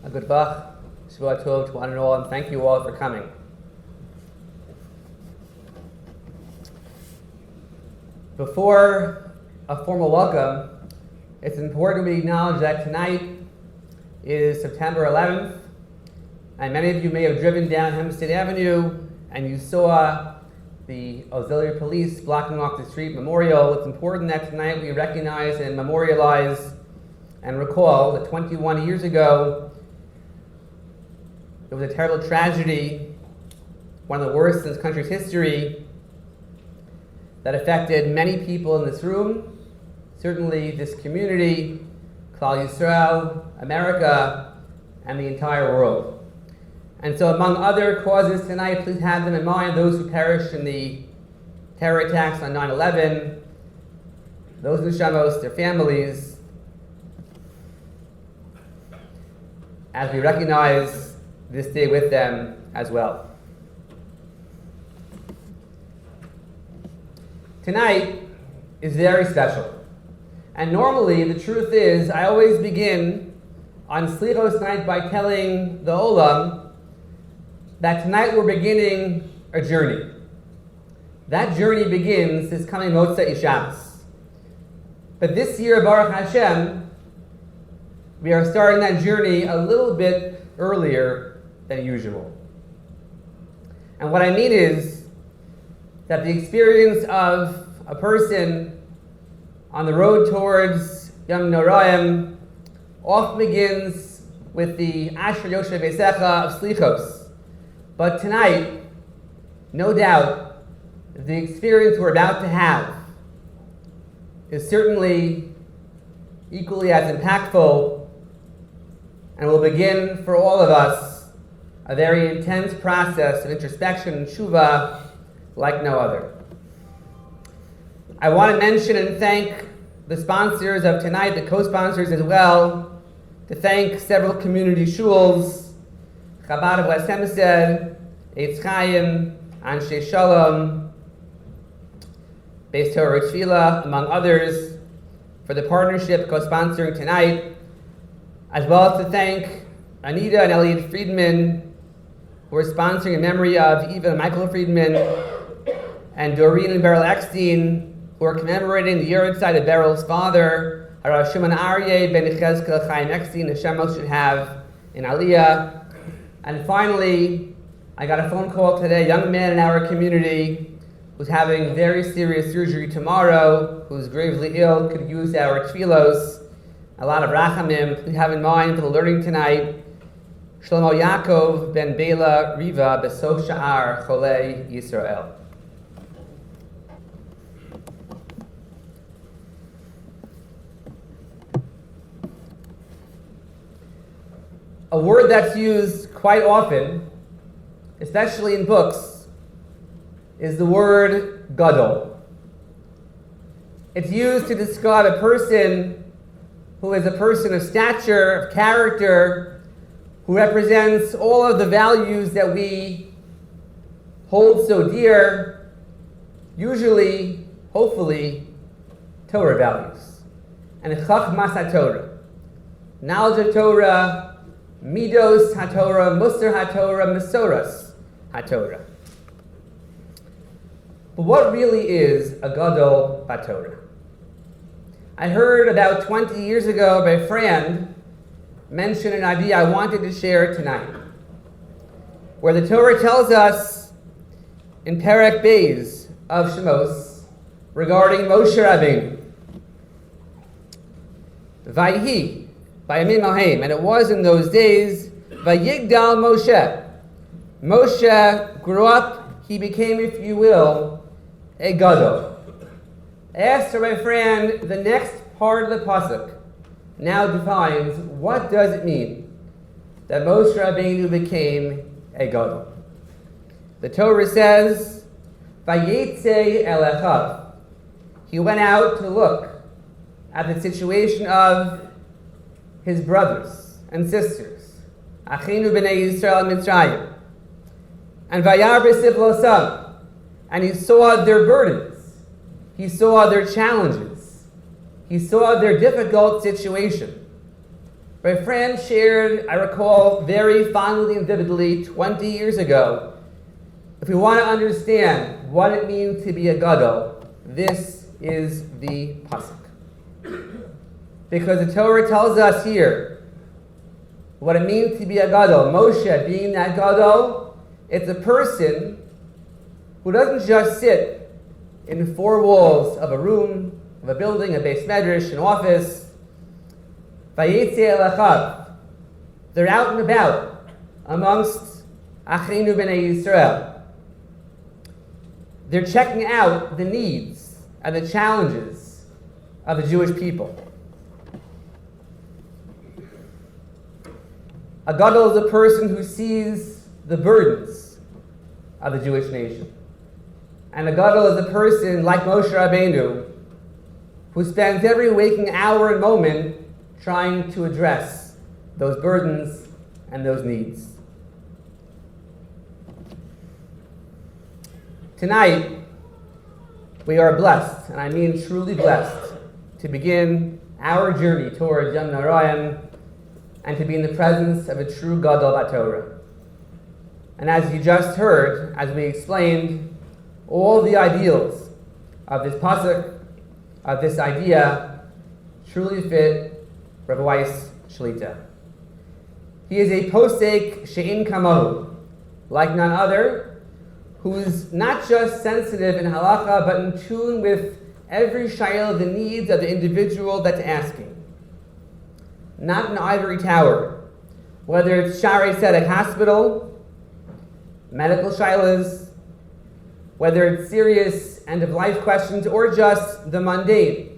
A good Bach, Shavua Tov to one and all, and thank you all for coming. Before a formal welcome, it's important we acknowledge that tonight is September 11th, and many of you may have driven down Hempstead Avenue and you saw the auxiliary police blocking off the street memorial. It's important that tonight we recognize and memorialize and recall that 21 years ago, there was a terrible tragedy, one of the worst in this country's history, that affected many people in this room, certainly this community, Kollel Yisrael, America, and the entire world. And so among other causes tonight, please have them in mind, those who perished in the terror attacks on 9/11, those neshamos, their families, as we recognize this day with them as well. Tonight is very special. And normally, the truth is, I always begin on Slichos night by telling the Olam that tonight we're beginning a journey. That journey begins this coming Motzei Shabbos. But this year, Baruch Hashem, we are starting that journey a little bit earlier than usual. And what I mean is that the experience of a person on the road towards Yom Noraim often begins with the Asher Yoshev Eisecha of Slichos. But tonight, no doubt, the experience we're about to have is certainly equally as impactful and will begin for all of us a very intense process of introspection and tshuva like no other. I want to mention and thank the sponsors of tonight, the co-sponsors as well, to thank several community shuls, Chabad of Weiss Hempstead, Eitz Chaim, Anshe Shalom, Beis Torah Tefillah, among others, for the partnership co-sponsoring tonight, as well as to thank Anita and Elliot Friedman, who are sponsoring in memory of Eva and Michael Friedman, and Doreen and Beryl Eckstein, who are commemorating the yahrzeit of Beryl's father, Harav Shimon Aryeh ben Yechezkel Chaim Eckstein, Hashem should have in Aliyah. And finally, I got a phone call today, a young man in our community who's having very serious surgery tomorrow, who's gravely ill, could use our tefillos, a lot of rachamim. Please have in mind for the learning tonight, Shlomo Yaakov ben Bela Riva Besof Sha'ar Cholei Yisrael. A word that's used quite often, especially in books, is the word gadol. It's used to describe a person who is a person of stature, of character, who represents all of the values that we hold so dear, usually, hopefully, Torah values. And Chachmas HaTorah, knowledge of Torah, Midos HaTorah, Musar HaTorah, Mesoras HaTorah. But what really is a Gadol BaTorah? I heard about 20 years ago by a friend mention an idea I wanted to share tonight, where the Torah tells us in Perek Beis of Shemos regarding Moshe Rabbeinu. Vayhi, Vayamim Ahem, and it was in those days, Vayigdal Moshe. Moshe grew up, he became, if you will, a gadol. I asked her, my friend, the next part of the posek now defines what does it mean that Moshe Rabbeinu became a gadol. The Torah says, Vayetze Elechav. He went out to look at the situation of his brothers and sisters, Achinu b'nei Yisrael Mitzrayim, and Vayar b'sivlosam, and he saw their burdens, he saw their challenges, he saw their difficult situation. Rabbi Fran shared, I recall very fondly and vividly, 20 years ago, if we want to understand what it means to be a gadol, this is the posek. Because the Torah tells us here what it means to be a gadol. Moshe being that gadol, it's a person who doesn't just sit in the four walls of a room, of a building, a beis medrash, an office. Vayetze el achav. They're out and about amongst Achinu b'nei Yisrael. They're checking out the needs and the challenges of the Jewish people. A gadol is a person who sees the burdens of the Jewish nation. And a gadol is a person like Moshe Rabbeinu who spends every waking hour and moment trying to address those burdens and those needs. Tonight, we are blessed, and I mean truly blessed, to begin our journey towards Yom Narayim and to be in the presence of a true Gadol BaTorah. And as you just heard, as we explained, all the ideals of this posek, of this idea, truly fit Rabbi Weiss Shlita. He is a posek she'in kamahu, like none other, who's not just sensitive in halacha, but in tune with every shayla, the needs of the individual that's asking. Not an ivory tower. Whether it's Sharei Tzedek Hospital, medical shaylas, whether it's serious end-of-life questions, or just the mundane.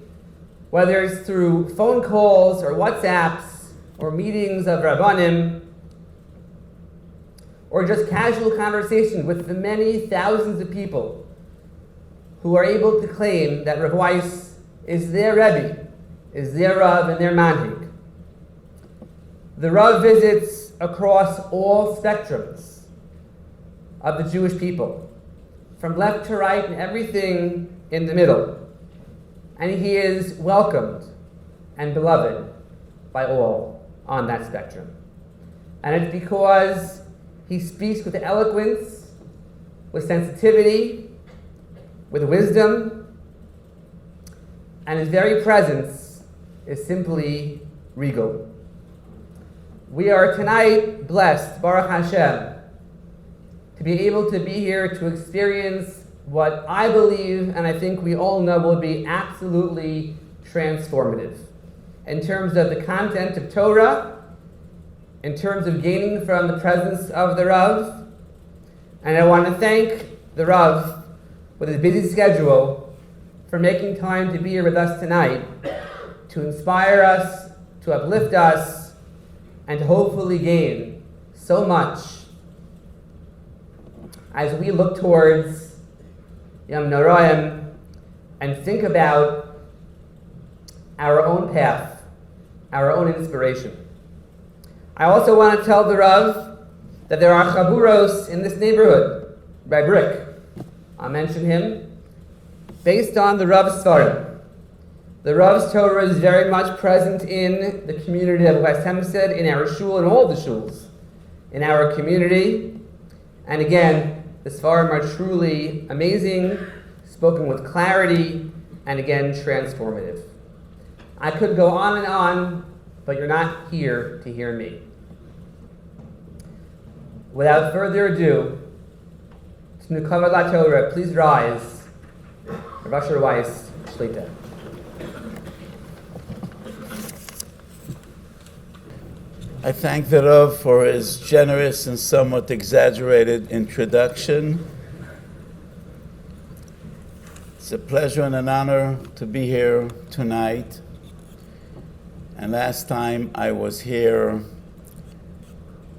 Whether it's through phone calls, or WhatsApps, or meetings of Rabbanim, or just casual conversation with the many thousands of people who are able to claim that Rav Weiss is their Rebbe, is their Rav and their Manhig. The Rav visits across all spectrums of the Jewish people, from left to right and everything in the middle. And he is welcomed and beloved by all on that spectrum. And it's because he speaks with eloquence, with sensitivity, with wisdom, and his very presence is simply regal. We are tonight blessed, Baruch Hashem, to be able to be here to experience what I believe, and I think we all know, will be absolutely transformative in terms of the content of Torah, in terms of gaining from the presence of the Rav. And I want to thank the Rav, with his busy schedule, for making time to be here with us tonight, to inspire us, to uplift us, and to hopefully gain so much as we look towards Yom Narayim and think about our own path, our own inspiration. I also want to tell the Rav that there are chaburos in this neighborhood, by Brick. I'll mention him. Based on the Rav's Svarim. The Rav's Torah is very much present in the community of West Hempstead, in our shul, and all the shuls in our community. And again, the Svarim are truly amazing, spoken with clarity, and again, transformative. I could go on, but you're not here to hear me. Without further ado, to Kollel Torah, please rise. Rav Osher Weiss, Shlita. I thank the Rav for his generous and somewhat exaggerated introduction. It's a pleasure and an honor to be here tonight. And last time I was here,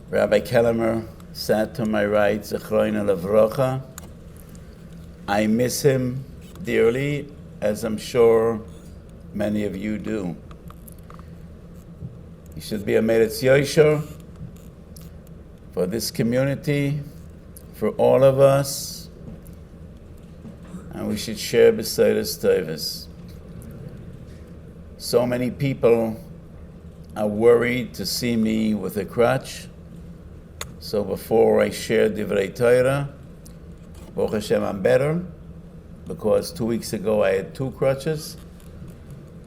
Rabbi Kellemer sat to my right, Zechroina Levrocha. I miss him dearly, as I'm sure many of you do. He should be a Meretz Yosher for this community, for all of us, and we should share B'Seiras Tovos. So many people are worried to see me with a crutch. So before I share Divrei Torah, Baruch Hashem, I'm better, because 2 weeks ago I had 2 crutches.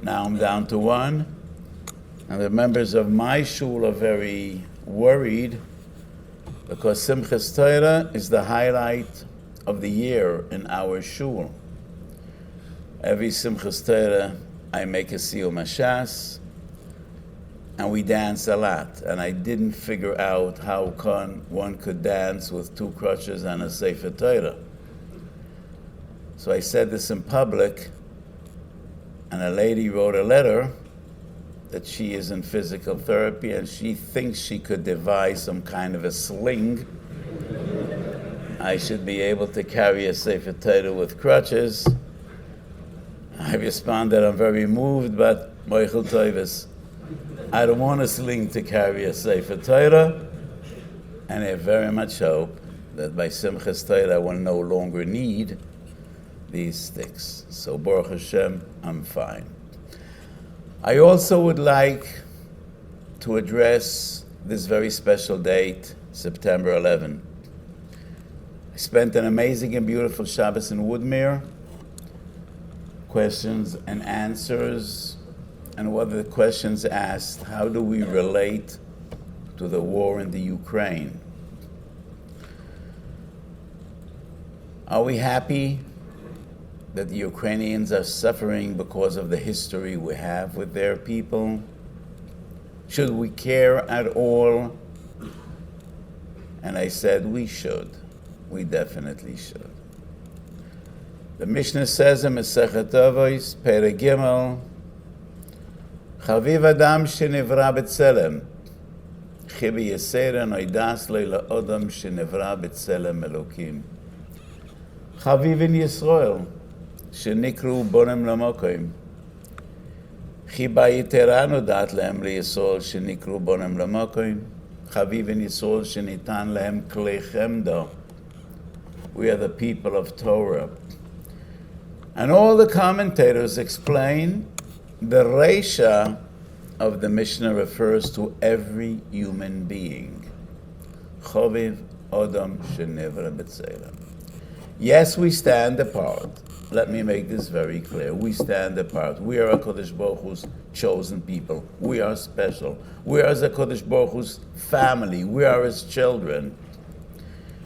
Now I'm down to 1. And the members of my shul are very worried because Simchas Torah is the highlight of the year in our shul. Every Simchas Torah I make a siyum hashas, and we dance a lot. And I didn't figure out how one could dance with 2 crutches and a Sefer Torah. So I said this in public, and a lady wrote a letter that she is in physical therapy and she thinks she could devise some kind of a sling. I should be able to carry a Sefer Torah with crutches. I responded, I'm very moved, but Moichel Toivis, I don't want a sling to carry a Sefer Torah, and I very much hope that by Simchas Torah I will no longer need these sticks. So Baruch Hashem, I'm fine. I also would like to address this very special date, September 11. I spent an amazing and beautiful Shabbos in Woodmere, questions and answers. And one of the questions asked, how do we relate to the war in the Ukraine? Are we happy that the Ukrainians are suffering because of the history we have with their people? Should we care at all? And I said we should. We definitely should. The Mishnah says in Masechet Avos, Perek Gimel, Chaviv Adam shenivra b'tzelem, chi b'yesera noidas lo la'odam shenivra b'tzelem Elokim. Chaviv in Yisrael, shenikru bonem lamokim. Chi ba'yitera nodat lehem liYisrael shenikru bonem lamokim. Chaviv in Yisrael shenitan lehem klei chemda. We are the people of Torah. And all the commentators explain the Reisha of the Mishnah refers to every human being. Chaviv Adam shenivra b'tzelem. Yes, we stand apart. Let me make this very clear. We stand apart. We are HaKadosh Baruch Hu's chosen people. We are special. We are HaKadosh Baruch Hu's family. We are His children.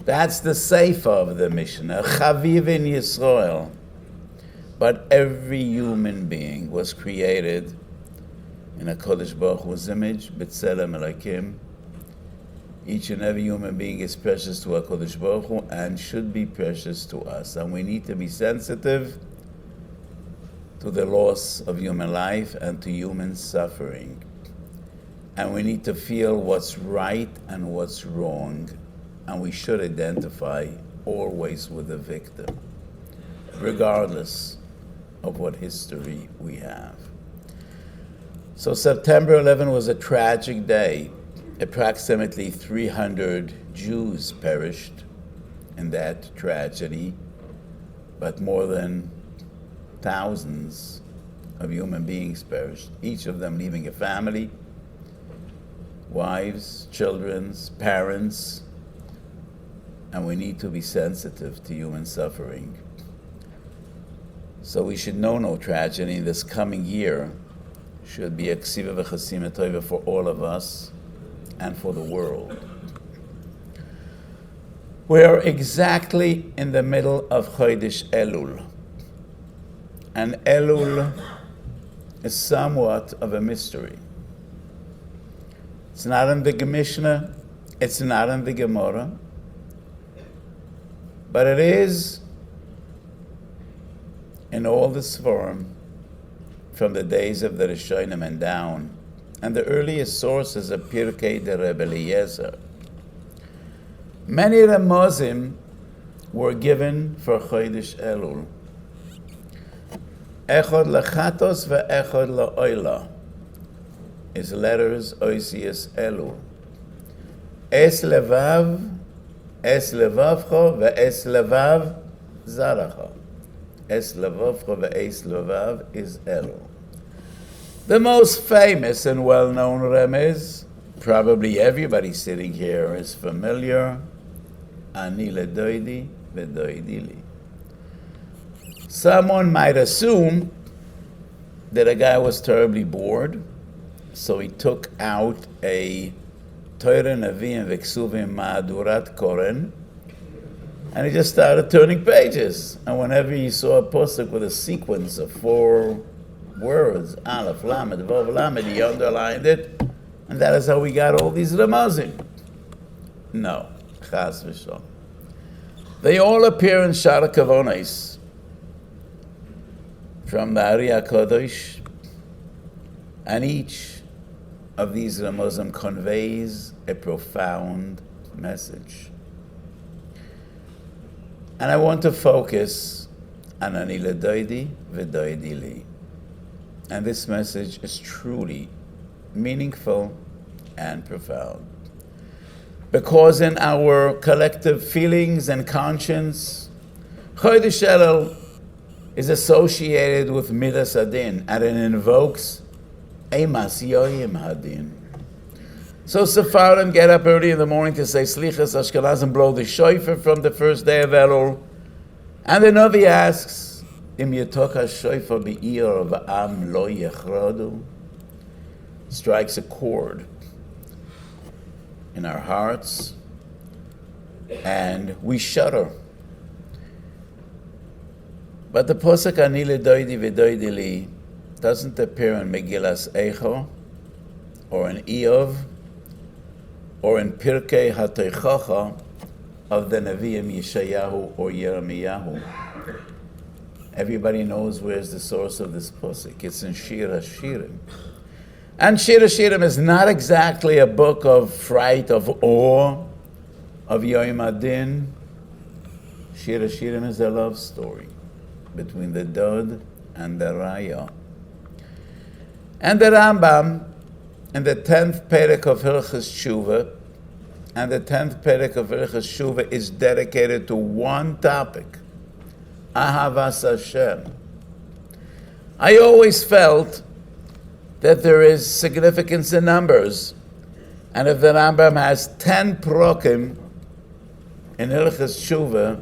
That's the Seifa of the Mishnah. Chaviv in Yisrael. But every human being was created in HaKadosh Baruch Hu's image, B'Tselem Elokim. Each and every human being is precious to HaKadosh Baruch Hu and should be precious to us. And we need to be sensitive to the loss of human life and to human suffering. And we need to feel what's right and what's wrong. And we should identify always with the victim, regardless of what history we have. So September 11 was a tragic day. Approximately 300 Jews perished in that tragedy, but more than thousands of human beings perished, each of them leaving a family, wives, children, parents, and we need to be sensitive to human suffering. So we should know no tragedy in this coming year should be a ksiva v'chasima tova for all of us and for the world. We are exactly in the middle of Chodesh Elul. And Elul is somewhat of a mystery. It's not in the Mishnah, it's not in the Gemara, but it is in all the Sforim from the days of the Rishonim and down. And the earliest sources are Pirkei de Rebbe Eliezer. Many Ramazim were given for Chodesh Elul. Echad lechatos ve'echad la'oila is letters Oisius Elul. Es levavcha ve'es levav zaracha. Es levavcha ve'es levav is Elul. The most famous and well-known remez, probably everybody sitting here is familiar, Ani ledoidi v'doidi li. Someone might assume that a guy was terribly bored, so he took out a Torah Nevi'im v'Ksuvim Ma'adurat Koren, and he just started turning pages. And whenever he saw a posek with a sequence of 4 words, Aleph, Lamed, Vav, Lamed, he underlined it, and that is how we got all these ramazim. No, Chas v'Shalom. They all appear in Shara Kavonis, from the Ari HaKadosh, and each of these ramazim conveys a profound message. And I want to focus on Ani ledoidi v'doidi li. And this message is truly meaningful and profound. Because in our collective feelings and conscience, Chodesh Elul is associated with Midas Hadin, and it invokes Eimas Yoyim Hadin. So Sephardim get up early in the morning to say Slichas Ashkenazim, blow the shofar from the first day of Elul. And the Navi asks, Im Yetok HaShofar Be'ir V'am Lo Yechrodu, strikes a chord in our hearts, and we shudder. But the posek Ani ledoidi v'doidi li doesn't appear in Megillas Eicho, or in Eov, or in Pirkei HaTeichacha of the Nevi'im Yeshayahu or Yirmiyahu. Everybody knows where's the source of this posek. It's in Shir HaShirim. And Shir HaShirim is not exactly a book of fright, of awe, of Yom Adin. Shir HaShirim is a love story between the Dod and the Raya. And the Rambam, in the 10th Perek of Hilchas Tshuva, and the 10th Perek of Hilchas Tshuva is dedicated to one topic, Ahavas Hashem. I always felt that there is significance in numbers, and if the Rambam has 10 prokim in Hilchas Tshuva,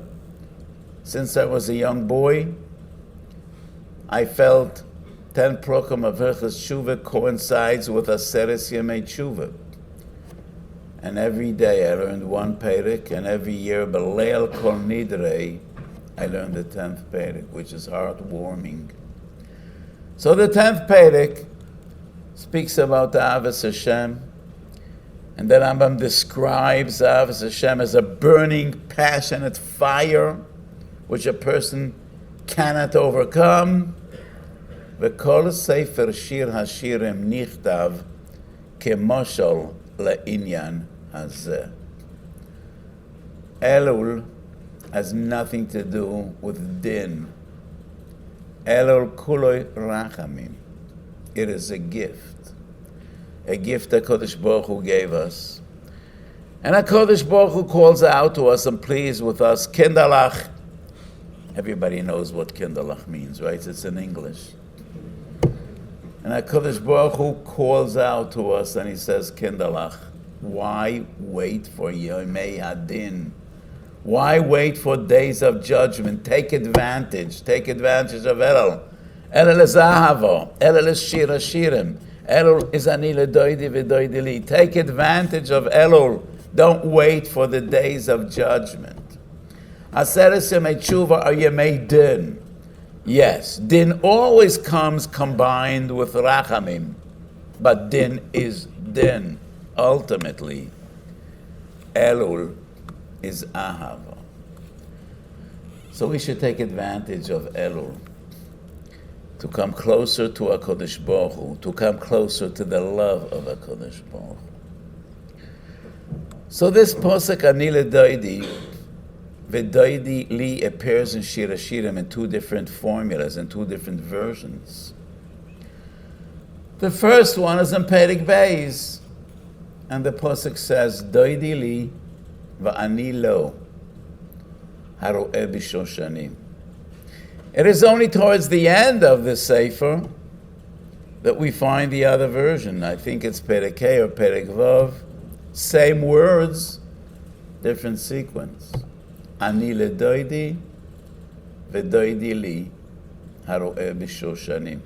since I was a young boy, I felt 10 prokim of Hilchas Tshuva coincides with Aseres Yemei Tshuva. And every day I learned one perek, and every year, B'leil Kol Nidrei, I learned the 10th perek, which is heartwarming. So the 10th perek speaks about the Ahavas Hashem, and the Rambam describes Ahavas Hashem as a burning, passionate fire, which a person cannot overcome. V'kol sefer shir hashirim nichtav kemoshel le'inyan hazeh. Elul has nothing to do with din. Elul kuloi rachamim. It is a gift that HaKadosh Baruch Hu gave us. And HaKadosh Baruch Hu calls out to us and pleads with us, Kindalach. Everybody knows what Kindalach means, right? It's in English. And HaKadosh Baruch Hu calls out to us and he says, Kindalach, why wait for Yomei Hadin? Why wait for days of judgment? Take advantage of Elul. Elul is Ahava. Elul is Shir HaShirim. Elul is Ani ledoidi v'doidi li. Take advantage of Elul. Don't wait for the days of judgment. Aseres Yemei Tshuva are Yemei Din. Yes, Din always comes combined with Rachamim. But Din is Din. Ultimately, Elul is Ahava. So we should take advantage of Elul to come closer to HaKadosh Baruch Hu, to come closer to the love of HaKadosh Baruch Hu. So this posek Ani ledoidi v'doidi li appears in Shir HaShirim in 2 different formulas, in 2 different versions. The first one is in Perek Beis, and the posek says, Doidi li v'ani lo haro'eh b'shoshanim. It is only towards the end of the Sefer that we find the other version. I think it's Perek Hey or Perek Vav. Same words, different sequence. Ani ledoidi v'doidi li haro'eh b'shoshanim.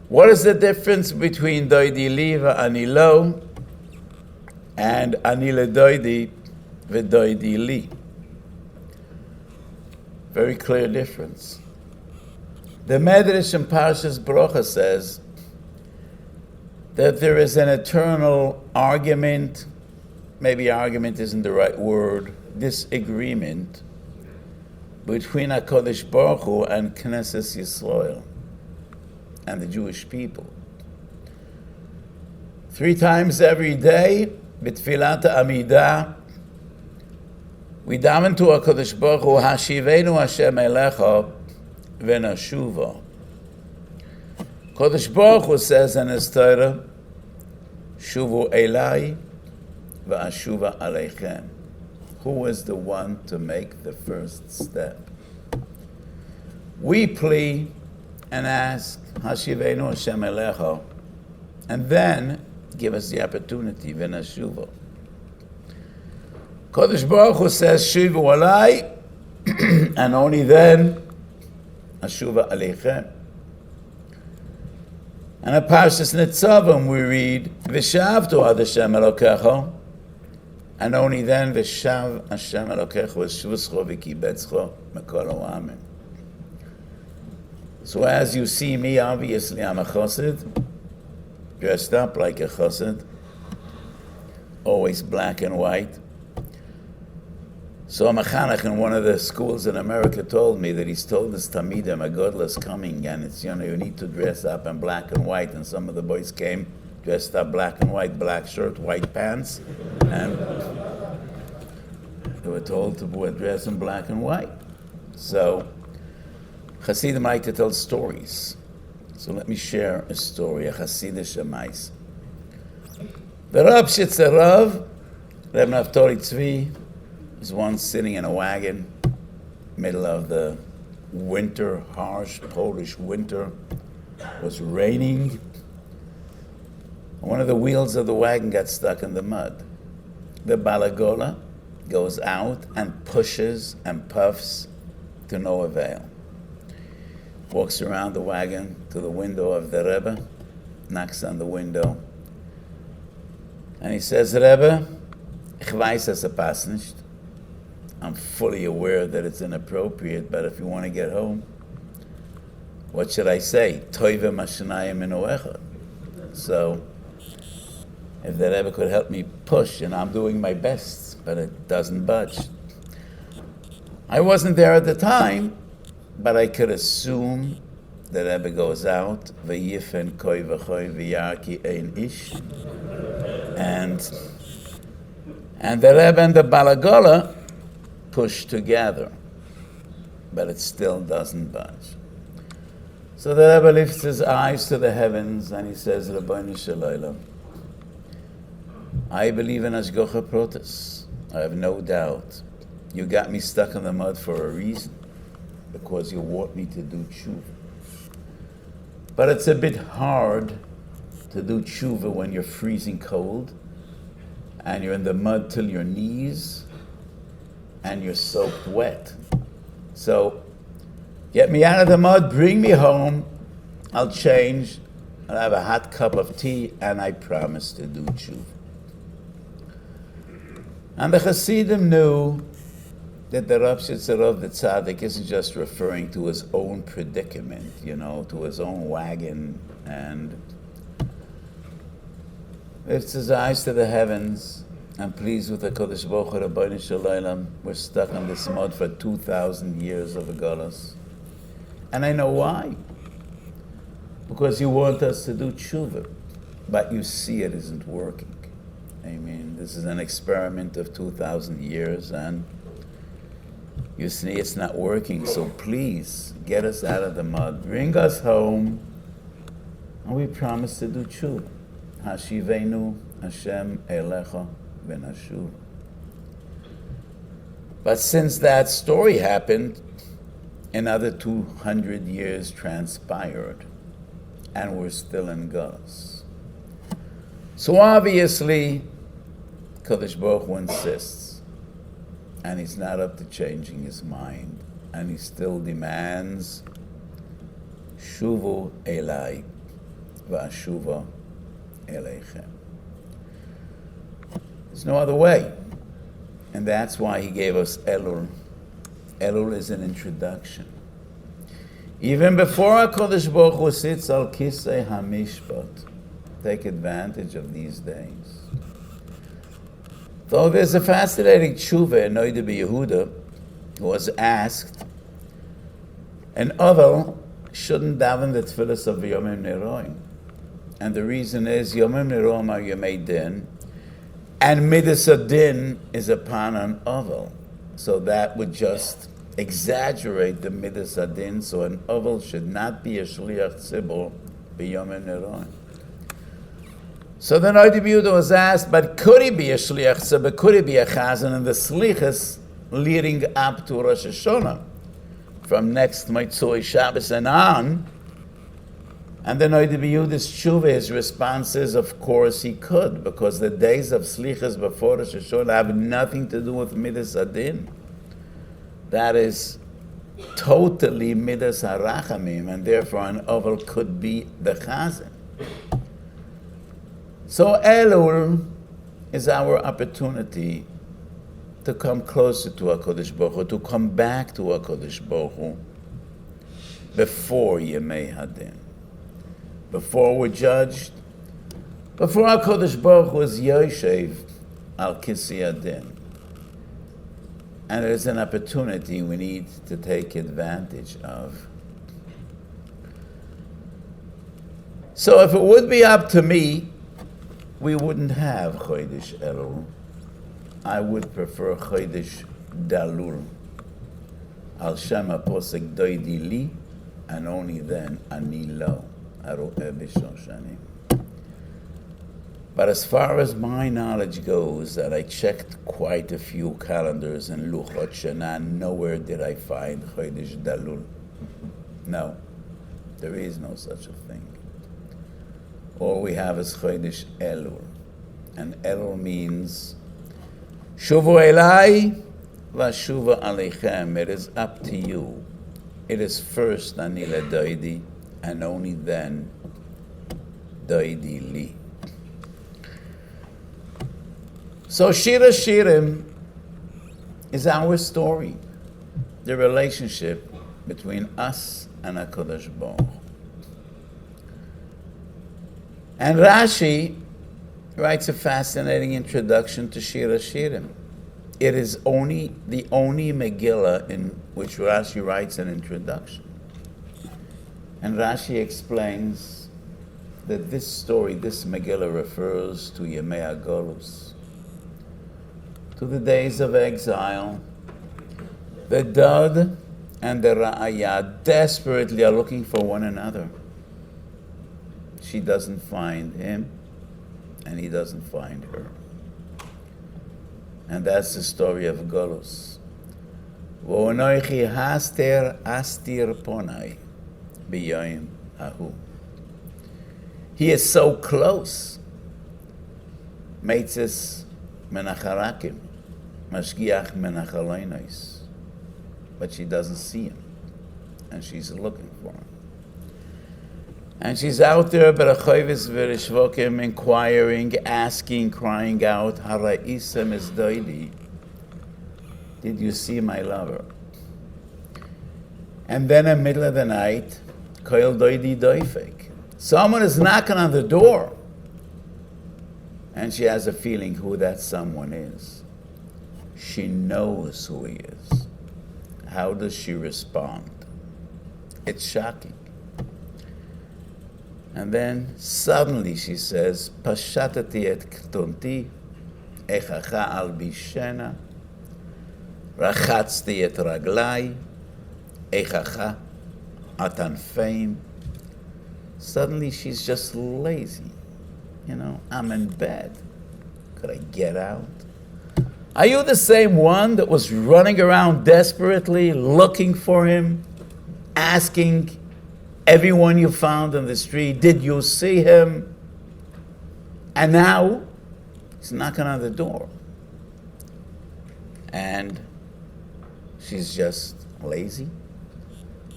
What is the difference between doidi li v'ani lo and ani ledoidi v'doidi li? Very clear difference. The Medrash in Parshas Brocha says that there is an eternal argument, maybe argument isn't the right word, disagreement between HaKadosh Baruch Hu and Knesset Yisrael and the Jewish people. 3 times every day, B'tfilat Amidah, we daven to HaKadosh Baruch Hu, Hashivenu Hashem Elecha V'nashuva. Kodesh Baruch Hu says in his Torah, Shuvu Elai V'ashuva Aleichem. Who is the one to make the first step? We plea and ask, Hashivenu Hashem Elecha, and then give us the opportunity, V'nashuva. Kodesh Baruch Hu says, Shuvu Elai, and only then, Ashuva Aleichem. And in Parshas Nitzavim we read, V'shavtu ad Hashem Elokecha, and only then V'shav Hashem Elokecha v'shvuscho v'kibetzcho mekol ha'amim. So as you see me, obviously I'm a chassid, dressed up like a chassid, always black and white. So a mechanech in one of the schools in America told me that he's told his Talmidim a godless coming, and it's, you need to dress up in black and white. And some of the boys came dressed up black and white, black shirt, white pants, and they were told to dress in black and white. So Hasidim like to tell stories. So let me share a story, a Hasidic Shemais. The Rab Shitzarav, Reb Naftori Tzvi, was once sitting in a wagon, middle of the winter, harsh Polish winter. It was raining. One of the wheels of the wagon got stuck in the mud. The balagola goes out and pushes and puffs to no avail. Walks around the wagon to the window of the Rebbe, knocks on the window, and he says, Rebbe, ich weiß, es passt nicht. I'm fully aware that it's inappropriate, but if you want to get home, what should I say? Toive mashnayim enoecha. So, if the Rebbe could help me push, and I'm doing my best, but it doesn't budge. I wasn't there at the time, but I could assume the Rebbe goes out, v'yifen koi v'choi v'yarki ein ish, and the Rebbe and the Balagola push together, but it still doesn't budge. So the Rebbe lifts his eyes to the heavens and he says, Rabbeinu Shalom, I believe in Hashgacha Protis. I have no doubt. You got me stuck in the mud for a reason, because you want me to do tshuva. But it's a bit hard to do tshuva when you're freezing cold and you're in the mud till your knees and you're soaked wet. So, get me out of the mud, bring me home, I'll change, I'll have a hot cup of tea, and I promise to do tshuva. And the Hasidim knew that the Rav Shitzarov, the tzaddik, isn't just referring to his own predicament, to his own wagon, and lifts his eyes to the heavens. I'm pleased with the Kodesh Baruch Hu, Rabbeinu Shalom. We're stuck in this mud for 2,000 years of Agolos. And I know why. Because you want us to do tshuva, but you see it isn't working. I mean, this is an experiment of 2,000 years, and you see it's not working, so please, get us out of the mud, bring us home, and we promise to do tshuva. Hashivenu Hashem Elecha V'nashuv. But since that story happened, another 200 years transpired. and we're still in Galus. So obviously, Kadosh Baruch Hu insists, and he's not up to changing his mind, and he still demands, Shuvu Elai va'ashuva Eleichem. There's no other way. And that's why he gave us Elul. Elul is an introduction. Even before HaKadosh Baruch Hu sits al Kisei HaMishpat, take advantage of these days. Though there's a fascinating tshuva in Noida Yehuda who was asked, an Ovel shouldn't daven the tefillas of Yomim Neroim. And the reason is, Yomim Neroim are Yomei Din, and Midas Adin is upon an Ovel. So that would just exaggerate the Midas Adin, so an Ovel should not be a Shliach Tzibur b'Yomim Neroim. So then Noida Yehuda was asked, but could he be a Shliach Tzibur, could he be a Chazan in the Slichas leading up to Rosh Hashanah? From next Motzei Shabbos and on. And then Noida Yehuda's tshuva, his response is, of course he could, because the days of Slichas before Rosh Hashanah have nothing to do with Midas Adin. That is totally Midas HaRachamim, and therefore an Ovel could be the Chazan. So Elul is our opportunity to come closer to HaKadosh Baruch Hu, to come back to HaKadosh Baruch Hu before Yemei Hadin, before we're judged, before HaKadosh Baruch Hu is Yoshev al Kisi Hadin. And there's an opportunity we need to take advantage of. So if it would be up to me, we wouldn't have Chodesh Elul. I would prefer Chodesh Dalul. Al Shema posek doidi li, and only then ani lo. But as far as my knowledge goes, that I checked quite a few calendars and Luchot Shana, nowhere did I find Chodesh Dalul. No, there is no such a thing. All we have is Chodesh Elul. And Elul means Shuvu Elai va'ashuva Aleichem. It is up to you. It is first Ani ledoidi, and only then doidi li. So Shira Shirim is our story, the relationship between us and HaKadosh Baruch Hu. And Rashi writes a fascinating introduction to Shira Shirim. It is the only Megillah in which Rashi writes an introduction. And Rashi explains that this story, this Megillah, refers to Yemei HaGolus, to the days of exile. The Dad and the Ra'aya desperately are looking for one another. She doesn't find him, and he doesn't find her. And that's the story of Golus. V'onoichi haster astir ponai b'yoyim hahu. He is so close. Meitzes menacharakim, mashgiach menachaloinos. But she doesn't see him, and she's looking for him. And she's out there, b'rachovis v'rishvokim, inquiring, asking, crying out, Hara'isem es doidi. Did you see my lover? And then in the middle of the night, koil doidi doifek. Someone is knocking on the door. And she has a feeling who that someone is. She knows who he is. How does she respond? It's shocking. And then suddenly she says, Pashatati et ktonti, echacha al bishena, rachatzti et raglai, echacha atanfeim. Suddenly she's just lazy. You know, I'm in bed. Could I get out? Are you the same one that was running around desperately, looking for him, asking Everyone you found on the street, did you see him? And now, he's knocking on the door. And she's just lazy.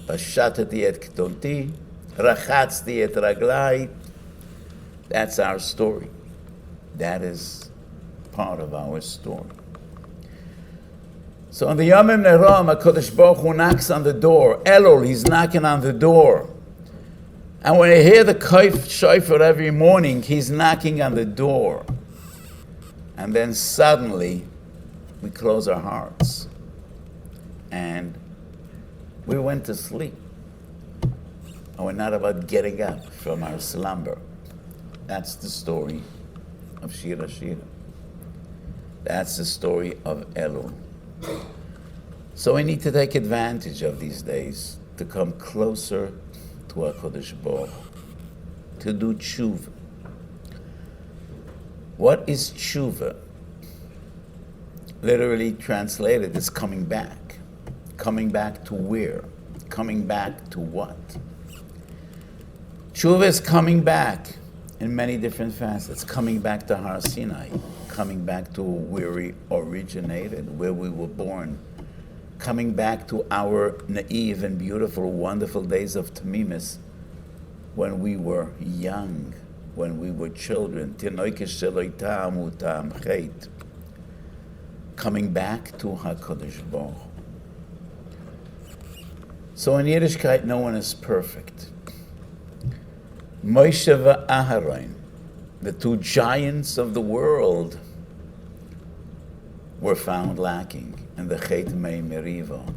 Pashatati et ktonti, rachatzti et raglai. That's our story. That is part of our story. So on the Yomim Nerom, HaKadosh Baruch Hu knocks on the door. Elul, he's knocking on the door. And when I hear the kaif shofar every morning, he's knocking on the door. And then suddenly, we close our hearts. And we went to sleep. And we're not about getting up from our slumber. That's the story of Shira Shira. That's the story of Elul. So we need to take advantage of these days to come closer to HaKadosh Baruch Hu, to do tshuva. What is tshuva? Literally translated is coming back. Coming back to where? Coming back to what? Tshuva is coming back in many different facets. Coming back to Har Sinai, coming back to where we originated, where we were born, coming back to our naive and beautiful, wonderful days of Tamimis, when we were young, when we were children. Coming back to HaKadosh Baruch Hu. So in Yiddishkeit, no one is perfect. Moshe and the two giants of the world, were found lacking in the Chet Mei Meriva.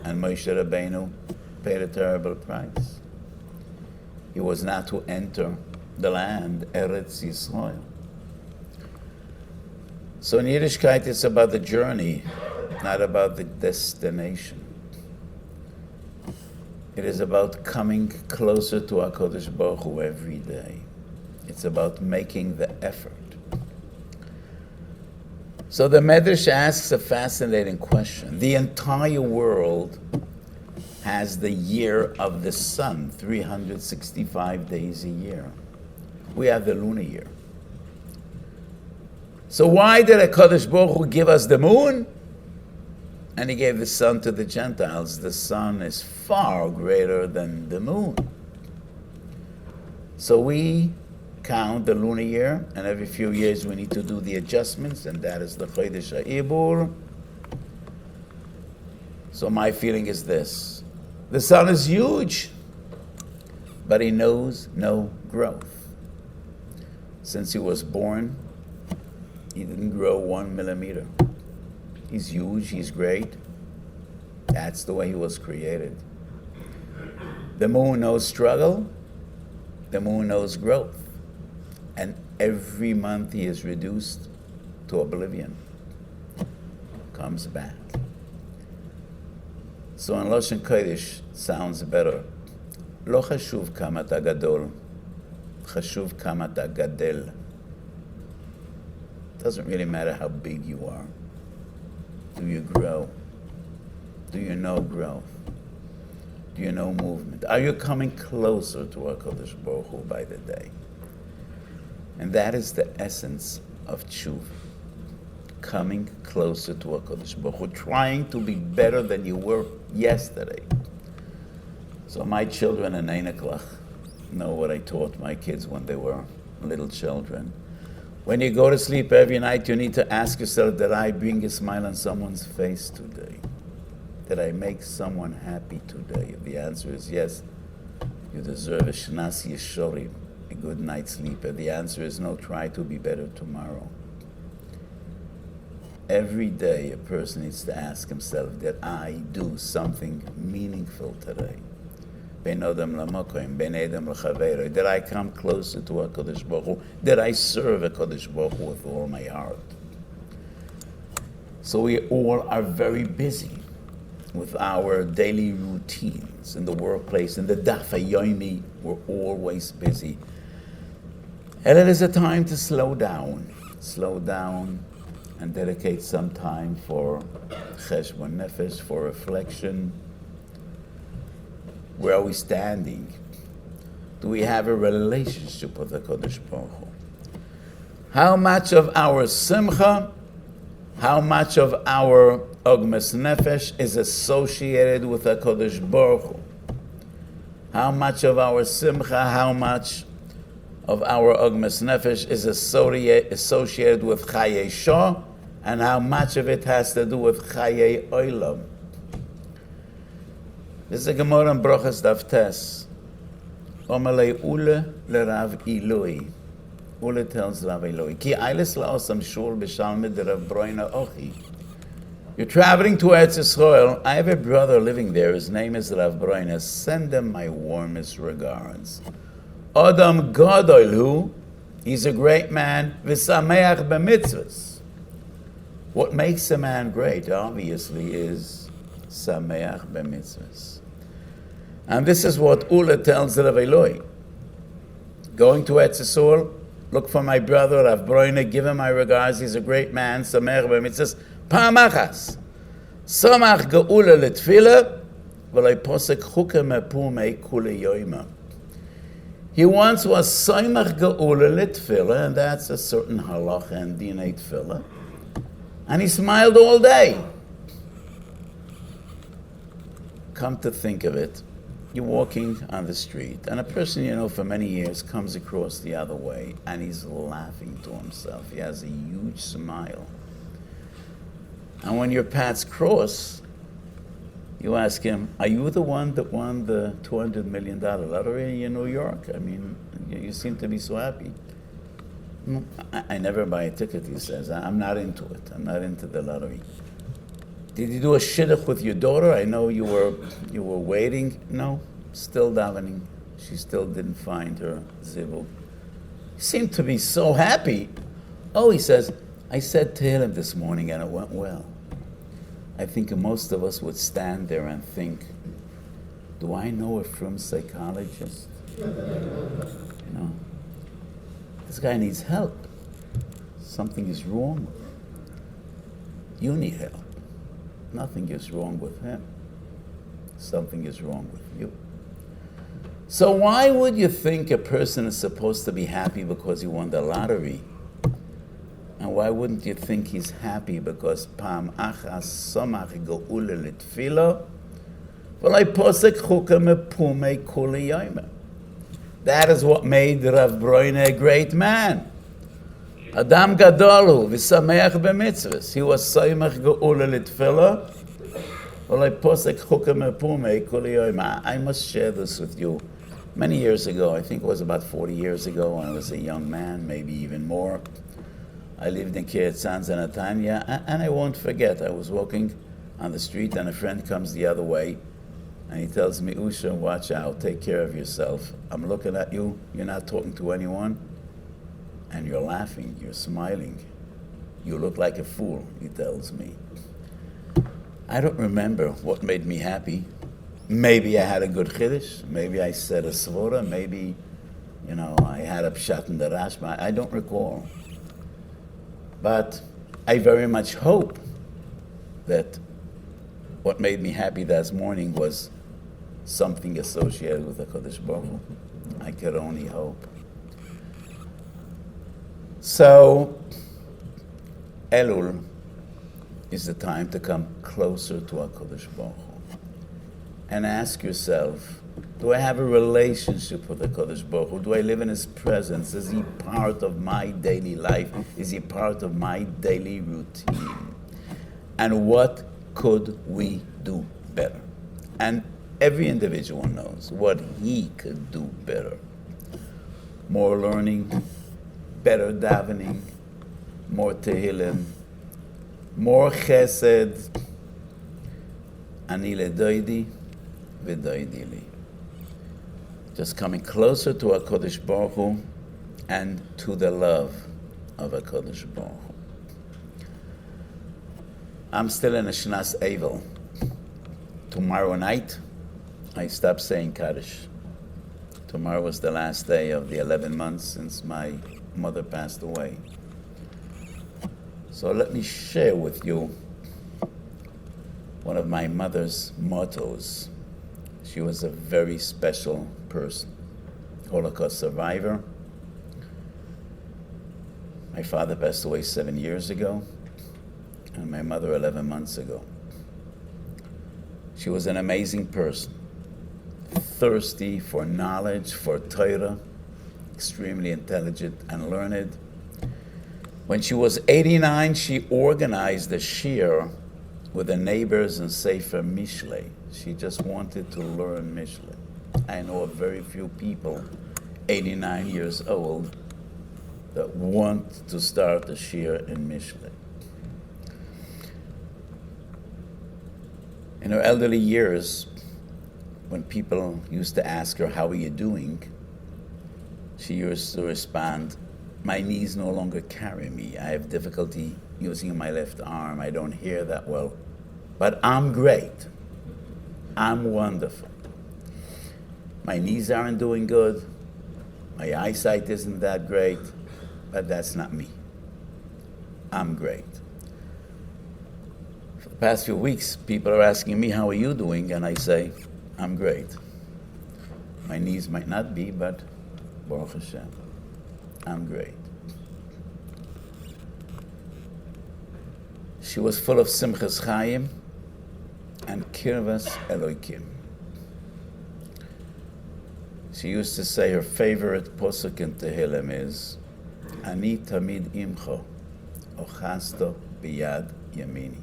And Moshe Rabbeinu paid a terrible price. He was not to enter the land, Eretz Yisrael. So in Yiddishkeit, it's about the journey, not about the destination. It is about coming closer to HaKadosh Baruch Hu every day. It's about making the effort. So the Medrash asks a fascinating question. The entire world has the year of the sun, 365 days a year. We have the lunar year. So why did HaKadosh Baruch Hu give us the moon? And he gave the sun to the Gentiles. The sun is far greater than the moon. So we count the lunar year, and every few years we need to do the adjustments, and that is the Chodesh HaIbur. So my feeling is this. The sun is huge, but he knows no growth. Since he was born, he didn't grow 1 millimeter. He's huge, he's great. That's the way he was created. The moon knows struggle. The moon knows growth. And every month he is reduced to oblivion. Comes back. So in Lashon Kodesh sounds better. Lo chashuv kama ta gadol, chashuv kama ta gadel. Doesn't really matter how big you are. Do you grow? Do you know growth? Do you know movement? Are you coming closer to HaKadosh Baruch Hu by the day? And that is the essence of tshuva. Coming closer to HaKadosh Baruch Hu, trying to be better than you were yesterday. So my children in Einaklach know what I taught my kids when they were little children. When you go to sleep every night, you need to ask yourself, did I bring a smile on someone's face today? Did I make someone happy today? If the answer is yes, you deserve a shnas yeshorim, a good night's sleep. If the answer is no, try to be better tomorrow. Every day a person needs to ask himself, did I do something meaningful today? Ben Adam LaMachon, Ben Adam l'Chaveiro. Did I come closer to HaKadosh Baruch Hu? Did I serve HaKadosh Baruch Hu with all my heart? So we all are very busy with our daily routines in the workplace, in the Daf HaYomi, we're always busy. And it is a time to slow down and dedicate some time for cheshbon nefesh, for reflection. Where are we standing? Do we have a relationship with the Kodesh Baruch Hu? How much of our simcha, how much of our ogmes nefesh is associated with the Kodesh Baruch Hu? How much of our simcha, how much of our ogmes nefesh is associated with Chaye Shah, and how much of it has to do with Chaye Olam? This is a Gemara in Brochas Daf Tes. Omelei Ule le-Rav Ilui. Ule tells Rav Ilui, Ki eiles la'osam shul b'shalmid Rav Broina Ochi. You're traveling to Eretz Yisrael. I have a brother living there. His name is Rav Broina. Send him my warmest regards. Adam Gadol hu, he's a great man. V'sameach b'mitzvahs. What makes a man great, obviously, is sameach b'mitzvahs. And this is what Ula tells Rav Eloi. Going to Eretz Yisrael, look for my brother Rav Broina, give him my regards. He's a great man. Sameach b'mitzvahs. Pa'amachas. Samach ge'ula l'tfila, v'loi posek chuke mepumei kule yoyma. He once was Saimach ge'ula l'tfila, and that's a certain halacha and dinei tfila. And he smiled all day. Come to think of it, you're walking on the street, and a person you know for many years comes across the other way, and he's laughing to himself. He has a huge smile. And when your paths cross, you ask him, are you the one that won the $200 million lottery in New York? I mean, you seem to be so happy. I never buy a ticket, he says. I'm not into it. I'm not into the lottery. Did you do a shidduch with your daughter? I know you were waiting. No, still davening. She still didn't find her zivug. You seem to be so happy. Oh, he says, I said Tehillim this morning and it went well. I think most of us would stand there and think, do I know a firm psychologist? You know, this guy needs help. Something is wrong with him. You need help. Nothing is wrong with him. Something is wrong with you. So why would you think a person is supposed to be happy because he won the lottery? And why wouldn't you think he's happy because Pam achas samach ge'ula l'tfila v'loi posek chuka mepumei kule yoyma. That is what made Rav Broina a great man. Adam gadolu v'sameach b'mitzvahs. He was samach ge'ula l'tfila v'loi posek chuka mepumei kule yoyma. I must share this with you. Many years ago, I think it was about 40 years ago, when I was a young man, maybe even more, I lived in Kiryat Sanz and Netanya, and I won't forget, I was walking on the street and a friend comes the other way and he tells me, Osher, watch out, take care of yourself. I'm looking at you, you're not talking to anyone, and you're laughing, you're smiling. You look like a fool, he tells me. I don't remember what made me happy. Maybe I had a good chiddush, maybe I said a svora, maybe, I had a pshat in the Rashba, I don't recall. But I very much hope that what made me happy that morning was something associated with the Kodesh Baruch Hu. I could only hope. So, Elul is the time to come closer to our Kodesh Baruch Hu and ask yourself, do I have a relationship with the Kodesh Baruch Hu? Do I live in His presence? Is He part of my daily life? Is He part of my daily routine? And what could we do better? And every individual knows what he could do better. More learning, better davening, more tehillim, more chesed, ani ledoidi v'doidi li. Just coming closer to our Kodesh Baruch Hu and to the love of our Kodesh Baruch Hu. I'm still in a Shnas Eivel. Tomorrow night, I stop saying Kaddish. Tomorrow was the last day of the 11 months since my mother passed away. So let me share with you one of my mother's mottos. She was a very special person. Holocaust survivor. My father passed away 7 years ago, and my mother 11 months ago. She was an amazing person, thirsty for knowledge, for Torah, extremely intelligent and learned. When she was 89, she organized a shiur with the neighbors in Sefer Mishlei. She just wanted to learn Mishlei. I know of very few people, 89 years old, that want to start a shiur in Mishlei. In her elderly years, when people used to ask her, "How are you doing?" she used to respond, "My knees no longer carry me. I have difficulty using my left arm. I don't hear that well. But I'm great. I'm wonderful. My knees aren't doing good. My eyesight isn't that great. But that's not me. I'm great." For the past few weeks, people are asking me, "How are you doing?" And I say, "I'm great. My knees might not be, but Baruch Hashem, I'm great." She was full of simchas chayim and kirvas Elokim. She used to say her favorite posek in Tehillim is, "Ani tamid imcho, ochasto biyad yamini."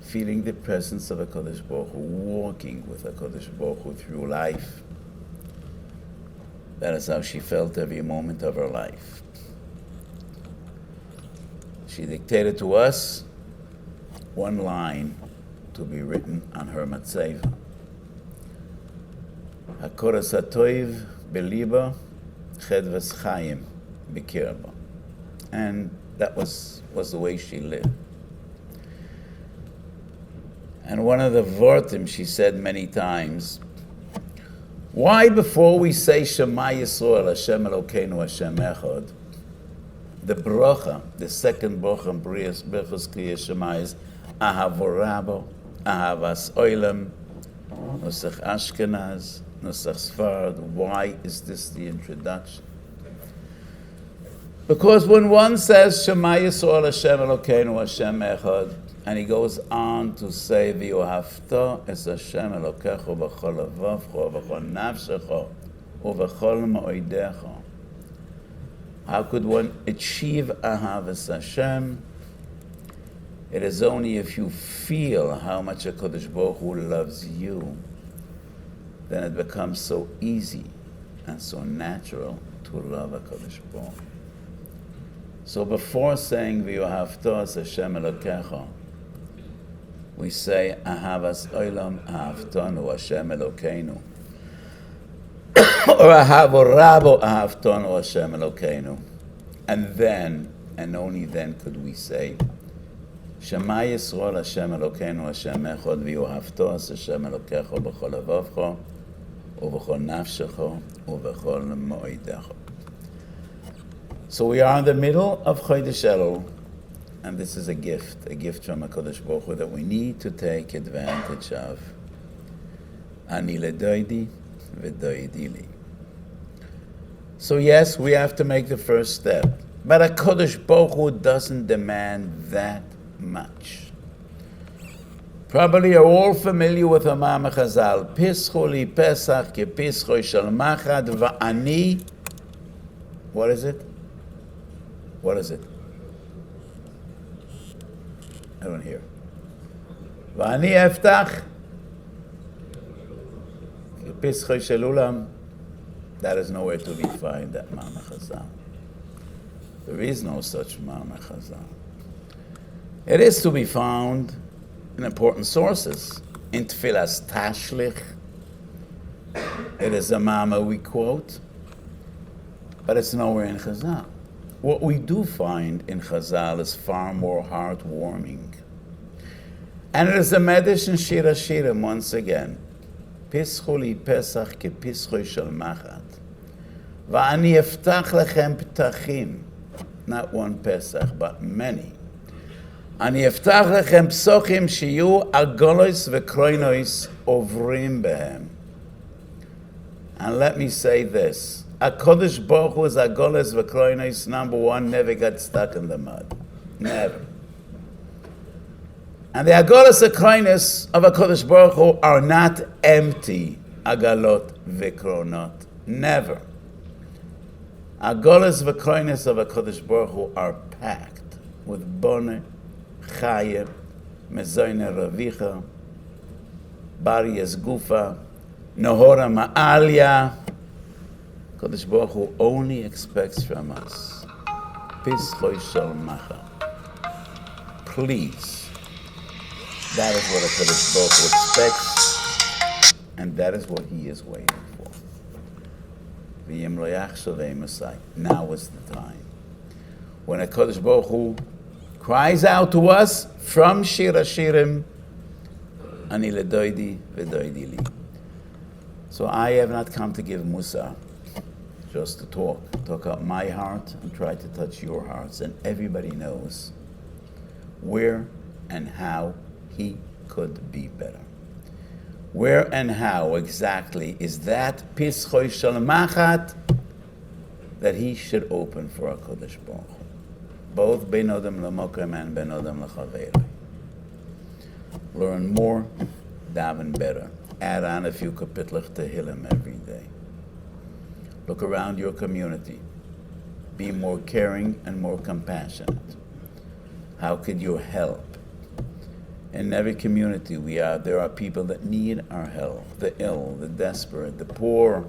Feeling the presence of HaKadosh Baruch Hu, walking with HaKadosh Baruch Hu through life. That is how she felt every moment of her life. She dictated to us one line to be written on her matzeva. "Hakoras hatoiv beliba chedvas chayim bikirba." And that was the way she lived. And one of the vortim she said many times, why before we say Shema Yisrael, Hashem Elokeinu, Hashem Echad, the bracha, the second bracha in Birchos Kriyas Shema is Ahavo Rabo, Ahavas Oilem, Nusach Ashkenaz, Nusach Sfarad. Why is this the introduction? Because when one says Shema Yisrael, Hashem Elokeinu, Hashem Echad, and he goes on to say, "V'yohavta es Hashem Elokecho v'chol levavcho v'chol nafshecho u'v'chol ma'odecho." How could one achieve Ahavas Hashem? It is only if you feel how much HaKadosh Baruch Hu loves you, then it becomes so easy and so natural to love HaKadosh Baruch Hu. So before saying "V'yohavta es Hashem Elokecho," we say Ahavas Olam Ahavtonu Hashem Elokeinu, or Ahavo Rabo Ahavtonu Hashem Elokeinu, and then, and only then, could we say Shema Yisrael Hashem Elokeinu Hashem Echad V'yohavto es Hashem Elokecho b'chol levavcho u'b'chol nafshecho u'b'chol ma'odecho. So we are in the middle of Chodesh Elul, and this is a gift from HaKadosh Baruch Hu that we need to take advantage of. Ani ledoidi v'doidi li. So yes, we have to make the first step, but HaKadosh Baruch Hu doesn't demand that much. Probably you're all familiar with Amam Chazal. Pischu li Pesach ke pischu shel machad va'ani. What is it? What is it? I don't hear. V'ani eftach pischa shel ulam. That is nowhere to be found, that Ma'amar Chazal. There is no such Ma'amar Chazal. It is to be found in important sources. In Tfilas Tashlich, it is a Ma'amar we quote, but it's nowhere in Chazal. What we do find in Chazal is far more heartwarming. And it is a Medrash in Shir HaShirim once again. Pischu li Pesach ke pischu shel machat. Va'ani eftach lechem ptachim. Not one Pesach, but many. אני אפתח לכם פסוקים שיהיו הגולוס וקרוינוס עוברים בהם. And let me say this. HaKadosh Baruch Hu is Agolas V'Kroinos, number one, never got stuck in the mud. Never. And the Agolas V'Kroinos of HaKadosh Baruch Hu are not empty Agalot V'Kronot. Never. Agolas V'Kroinos of HaKadosh Baruch Hu are packed with Bone, Chaye, Mezoyne Ravicha, Bariyas Gufa, Nohora Ma'alya. Kodesh Baruch Hu only expects from us, Pischoy Shal Macha. Please. That is what a Kodesh Baruch Hu expects, and that is what he is waiting for. V'yim lo yachshov v'yimosai. Now is the time. When a Kodesh Baruch Hu cries out to us from Shir HaShirim, Ani ledoidi v'doidi li. So I have not come to give Musa, just to talk out my heart and try to touch your hearts. And everybody knows where and how he could be better. Where and how exactly is that Pischoy Shal Machat that he should open for HaKadosh Baruch Hu. Both Ben Odom L'Mokem and Ben Odom L'Chaveiroi. Learn more, daven better. Add on a few kapitlach Tehillim every day. Look around your community. Be more caring and more compassionate. How could you help? In every community there are people that need our help. The ill, the desperate, the poor.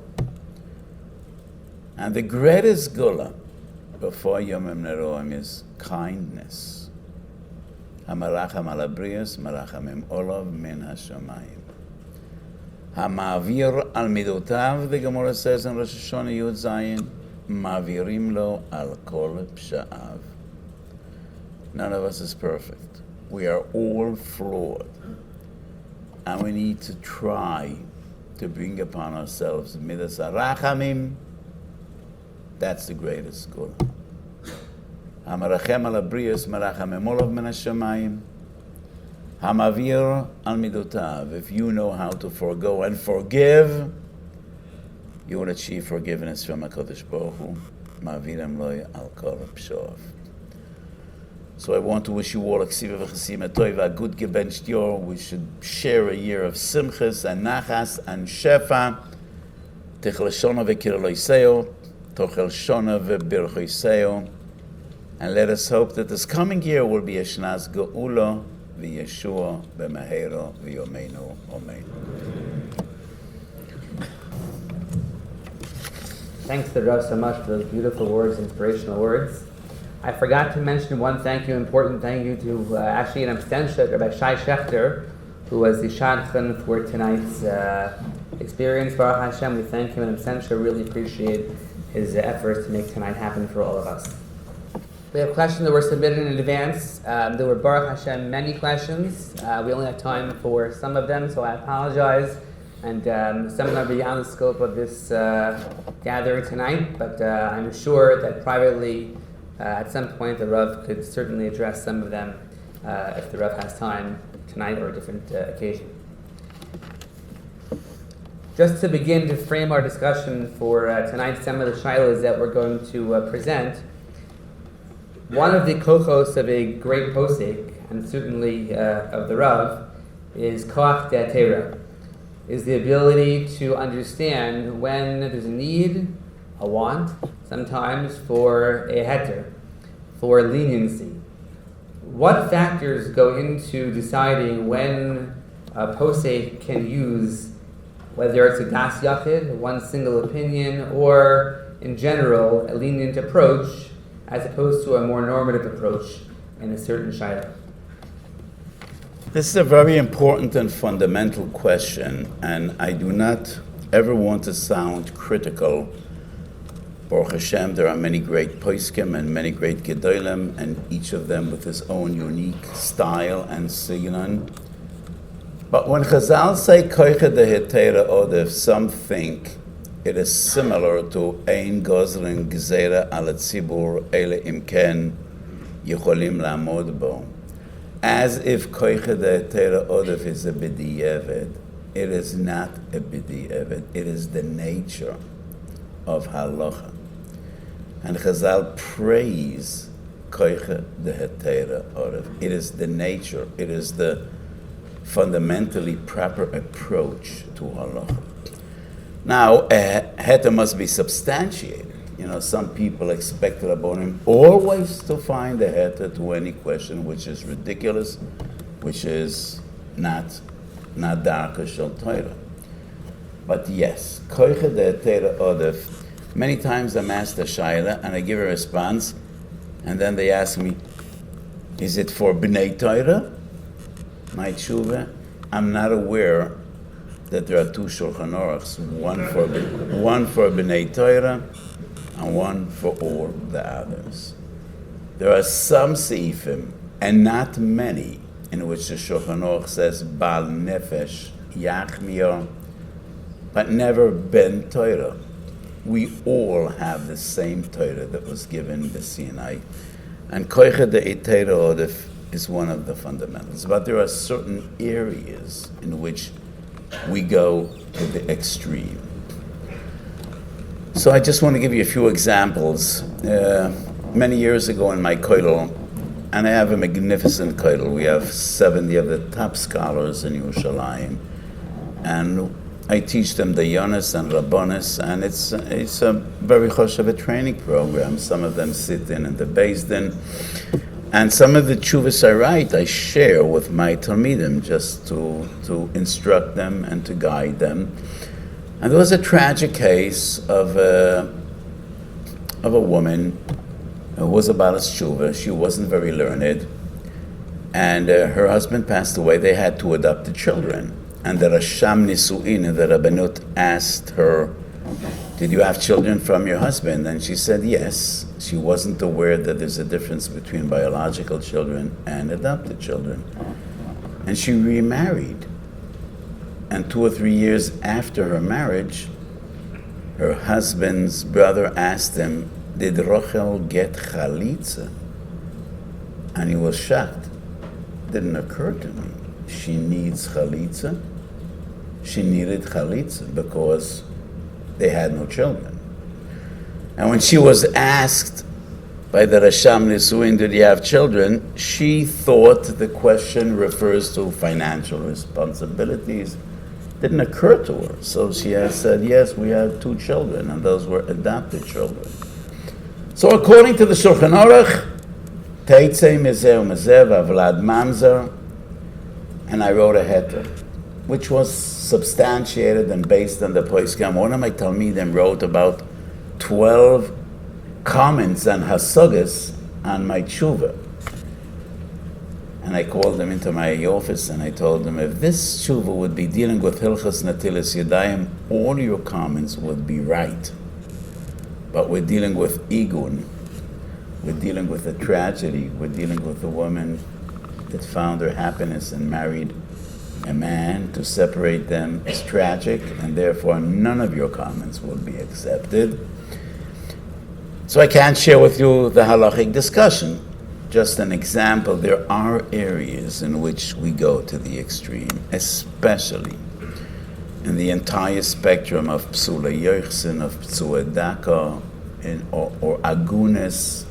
And the greatest gula before Yomim Neroim is kindness. Hamaracham al abrius, marachamim olav min hashamayim. Hamavir al midotav, the Gemara says in Rosh Hashanah Yud Zayin, mavirim lo al kol psha'av. None of us is perfect. We are all flawed. And we need to try to bring upon ourselves midas arachamim. That's the greatest good. Hamarachem al abrius, marachamim olav min hashamayim. Hamavir al midotav. If you know how to forgo and forgive, you will achieve forgiveness from HaKadosh Baruch Hu. Mavirem loy al kol psha'av. So I want to wish you all a ksiva v'chasim etoiv, a good gebenched year. We should share a year of simchas and nachas and shefa. Tichel shona v'kirloiseo, tochel shona v'birchoiseo. And let us hope that this coming year will be a shnas geula v'yeshua b'mehero v'yomeinu. Amen. Thanks to Rav so much for those beautiful words, inspirational words. I forgot to mention one important thank you to actually an abstention, Rabbi Shai Shechter, who was the shadchan for tonight's experience. Baruch Hashem, we thank him in absentia. Really appreciate his efforts to make tonight happen for all of us. We have questions that were submitted in advance. There were, Baruch Hashem, many questions. We only have time for some of them, so I apologize. And some of them are beyond the scope of this gathering tonight, but I'm sure that privately, at some point, the Rav could certainly address some of them if the Rav has time tonight or a different occasion. Just to begin to frame our discussion for tonight, some of the shilas that we're going to present. One of the kochos of a great posek, and certainly of the Rav, is koach de'atera, is the ability to understand when there's a need, a want, sometimes for a heter, for leniency. What factors go into deciding when a posek can use, whether it's a das yachid, one single opinion, or in general, a lenient approach, as opposed to a more normative approach in a certain shayla? This is a very important and fundamental question, and I do not ever want to sound critical. Baruch Hashem, there are many great poskim and many great gedolim, and each of them with his own unique style and signon. But when Chazal say koicha dehetera odev, some think it is similar to ein gozrin gzeira al tzibur ele imken yicholim la'amod bo. as if koiche de Torah odef is a b'di'evet. It is not a b'di'evet. It is the nature of halacha. And Chazal praise koiche de Torah odef. It is the nature. It is the fundamentally proper approach to halacha. Now, heta must be substantiated. You know, some people expect the Rabbonim always to find a heta to any question, which is ridiculous, which is not darka shel Torah. But yes, koiche de Torah odef. Many times I'm asked a shaila and I give a response, and then they ask me, is it for B'nai Torah? My tshuva, I'm not aware that there are two Shulchan Aruchs, one for B'nai Torah and one for all the others. There are some seifim, and not many, in which the Shulchan Aruch says Bal Nefesh Yachmiyah, but never Ben Torah. We all have the same Torah that was given the Sinai, and Koiche de Torah Odef is one of the fundamentals. But there are certain areas in which we go to the extreme. So I just want to give you a few examples. Many years ago in my Kollel, and I have a magnificent Kollel. We have 70 of the top scholars in Yerushalayim, and I teach them the Yonis and Rabbonis, and it's a very chosh of a training program. Some of them sit in the Beis Din, and some of the tshuvas I write, I share with my Talmidim just to instruct them and to guide them. And there was a tragic case of a woman who was about a tshuva. She wasn't very learned, and her husband passed away. They had to adopt the children. And the Rasham Nisu'in, the Rabbanut, asked her, did you have children from your husband? And she said yes. She wasn't aware that there's a difference between biological children and adopted children. And she remarried. And 2 or 3 years after her marriage, her husband's brother asked him, did Rochel get chalitza? And he was shocked. It didn't occur to me. She needs chalitza. She needed chalitza because they had no children. And when she was asked by the Rasham Nisuin, did you have children? She thought the question refers to financial responsibilities. Didn't occur to her. So she has said, yes, we have 2 children, and those were adopted children. So according to the Shulchan Aruch, Teitzei Mezeh U'Mezeh V'Avlad Mamzer, and I wrote a heter, which was substantiated and based on the posek. One of my Talmidim wrote about 12 comments and hasagas on my tshuva. And I called them into my office and I told them, if this tshuva would be dealing with Hilchas Natilas Yadayim, all your comments would be right. But we're dealing with Igun. We're dealing with a tragedy. We're dealing with a woman that found her happiness and married a man. To separate them is tragic, and therefore none of your comments will be accepted. So I can't share with you the halachic discussion. Just an example, there are areas in which we go to the extreme, especially in the entire spectrum of psula yochsin, of psula daka, or agunis.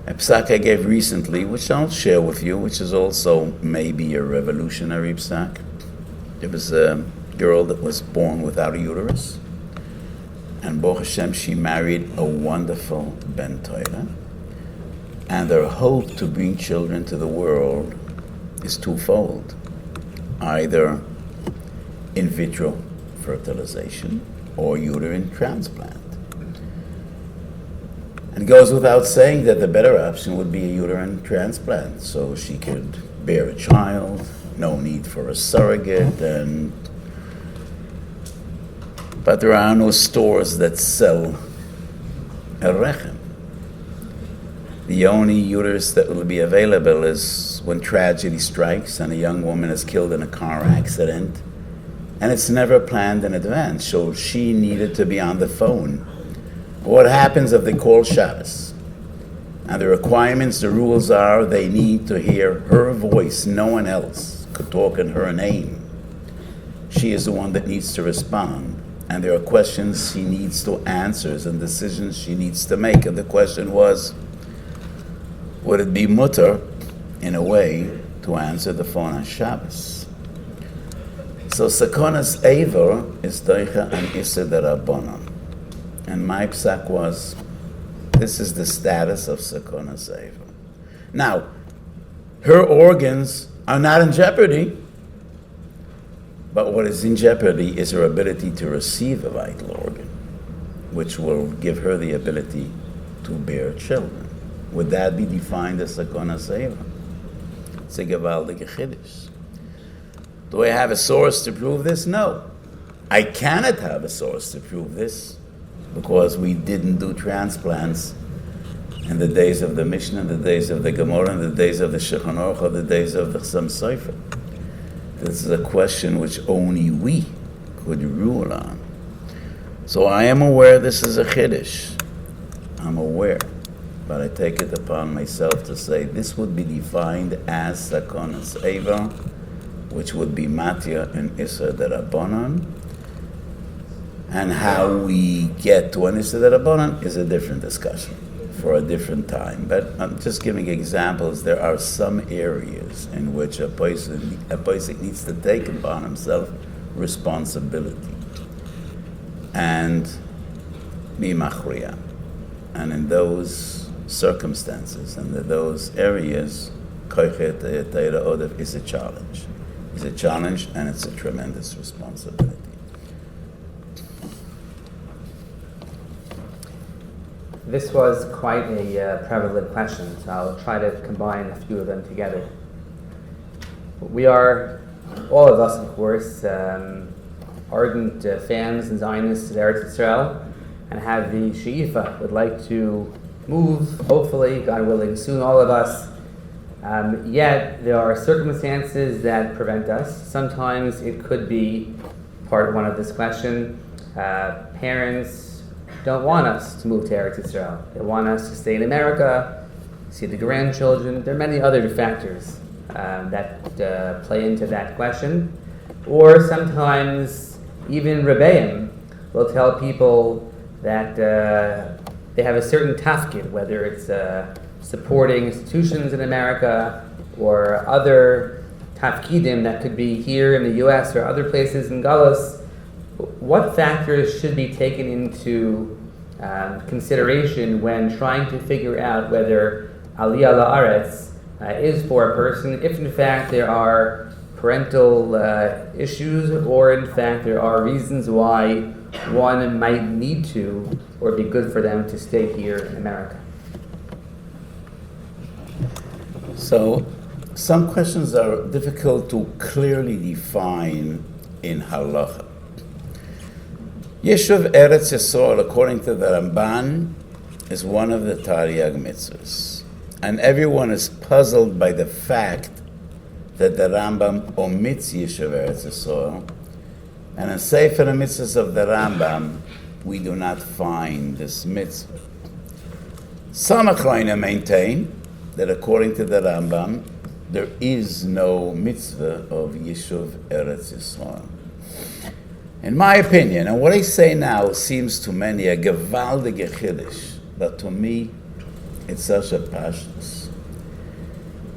A psak I gave recently, which I'll share with you, which is also maybe a revolutionary psak. There was a girl that was born without a uterus, and Baruch Hashem, she married a wonderful Ben Torah, and their hope to bring children to the world is twofold. Either in vitro fertilization or uterine transplant. And it goes without saying that the better option would be a uterine transplant, so she could bear a child, no need for a surrogate, but there are no stores that sell a rechem. The only uterus that will be available is when tragedy strikes and a young woman is killed in a car accident, and it's never planned in advance, so she needed to be on the phone. What happens if they call Shabbos? And the requirements, the rules are, they need to hear her voice. No one else could talk in her name. She is the one that needs to respond. And there are questions she needs to answer and decisions she needs to make. And the question was, would it be mutter, in a way, to answer the phone on Shabbos? So Sakonas Eivor is Doicha and Issa Derabanan. And my psak was, this is the status of Sakonas Eivor. Now, her organs are not in jeopardy, but what is in jeopardy is her ability to receive a vital organ, which will give her the ability to bear children. Would that be defined as Sakonas Eivor? It's a gewaldige chiddush. Do I have a source to prove this? No. I cannot have a source to prove this because we didn't do transplants in the days of the Mishnah, in the days of the Gemara, in the days of the Shulchan Aruch, or the days of the Chassam Sofer. This is a question which only we could rule on. So I am aware this is a chiddush. I'm aware. But I take it upon myself to say this would be defined as Sakonas Eivor, which would be Matya and Issa Derabanan. And how we get to an Issa Derabanan is a different discussion for a different time. But I'm just giving examples. There are some areas in which a person needs to take upon himself responsibility and be machriya. And in those circumstances and in those areas, koichet teira odev is a challenge. It's a challenge and it's a tremendous responsibility. This was quite a prevalent question, so I'll try to combine a few of them together. We are, all of us, of course, ardent fans and Zionists of Eretz Yisrael, and have the she'ifa, would like to move, hopefully, God willing, soon, all of us. Yet, there are circumstances that prevent us. Sometimes it could be part one of this question. Parents don't want us to move to Eretz Yisrael. They want us to stay in America, see the grandchildren. There are many other factors that play into that question. Or sometimes even Rebbeim will tell people that they have a certain tafkid, whether it's supporting institutions in America or other tafkidim that could be here in the U.S. or other places in Galus. What factors should be taken into consideration when trying to figure out whether Aliyah La'aretz is for a person, if in fact there are parental issues, or in fact there are reasons why one might need to or be good for them to stay here in America? So, some questions are difficult to clearly define in halacha. Yeshuv Eretz Yisrael, according to the Ramban, is one of the Taryag mitzvahs. And everyone is puzzled by the fact that the Rambam omits Yeshuv Eretz Yisrael. And in Sefer HaMitzvahs of the Rambam, we do not find this mitzvah. Some Achronim maintain that according to the Rambam, there is no mitzvah of Yeshuv Eretz Yisrael. In my opinion, and what I say now seems to many a gewaldige chiddush, but to me, it's such a pashtus.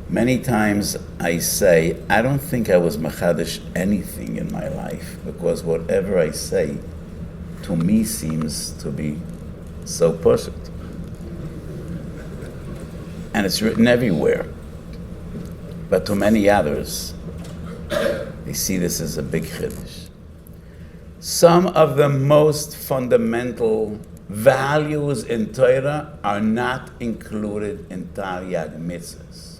Many times I say, I don't think I was machadish anything in my life, because whatever I say, to me seems to be so perfect. And it's written everywhere. But to many others, they see this as a big chiddush. Some of the most fundamental values in Torah are not included in Taryag mitzvahs.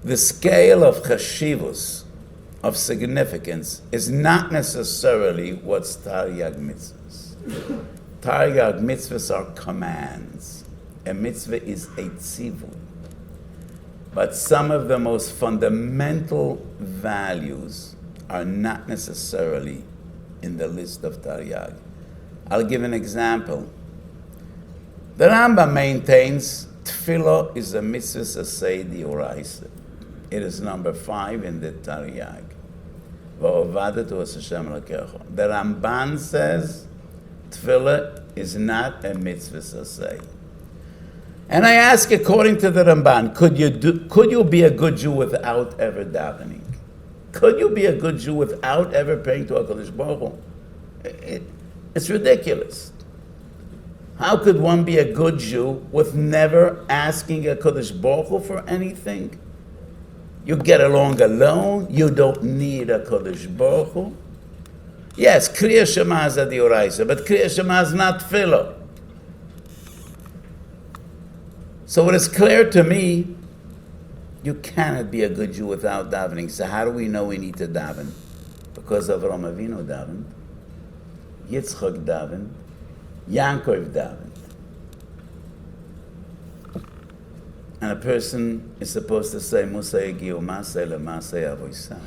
The scale of chashivus, of significance, is not necessarily what's Taryag mitzvahs. Taryag mitzvahs are commands. A mitzvah is a tzivui. But some of the most fundamental values are not necessarily in the list of Taryag. I'll give an example. The Rambam maintains Tefillah is a mitzvah asay d'oraisa. It is number 5 in the Tariag. Va'ovadetu es Hashem Elokecha. The Ramban says Tefillah is not a mitzvah asay. And I ask, according to the Ramban, could you be a good Jew without ever davening? Could you be a good Jew without ever praying to HaKadosh Baruch Hu? It's ridiculous. How could one be a good Jew with never asking HaKadosh Baruch Hu for anything? You get along alone. You don't need HaKadosh Baruch Hu. Yes, Kriya Shema is a dioraisa, but Kriya Shema is not Tefillah. So it is clear to me, you cannot be a good Jew without davening. So how do we know we need to daven? Because Avraham Avinu davened, Yitzchak davened, Yankov davened. And a person is supposed to say, Musa Egiu Masei Lemasei Avoisai.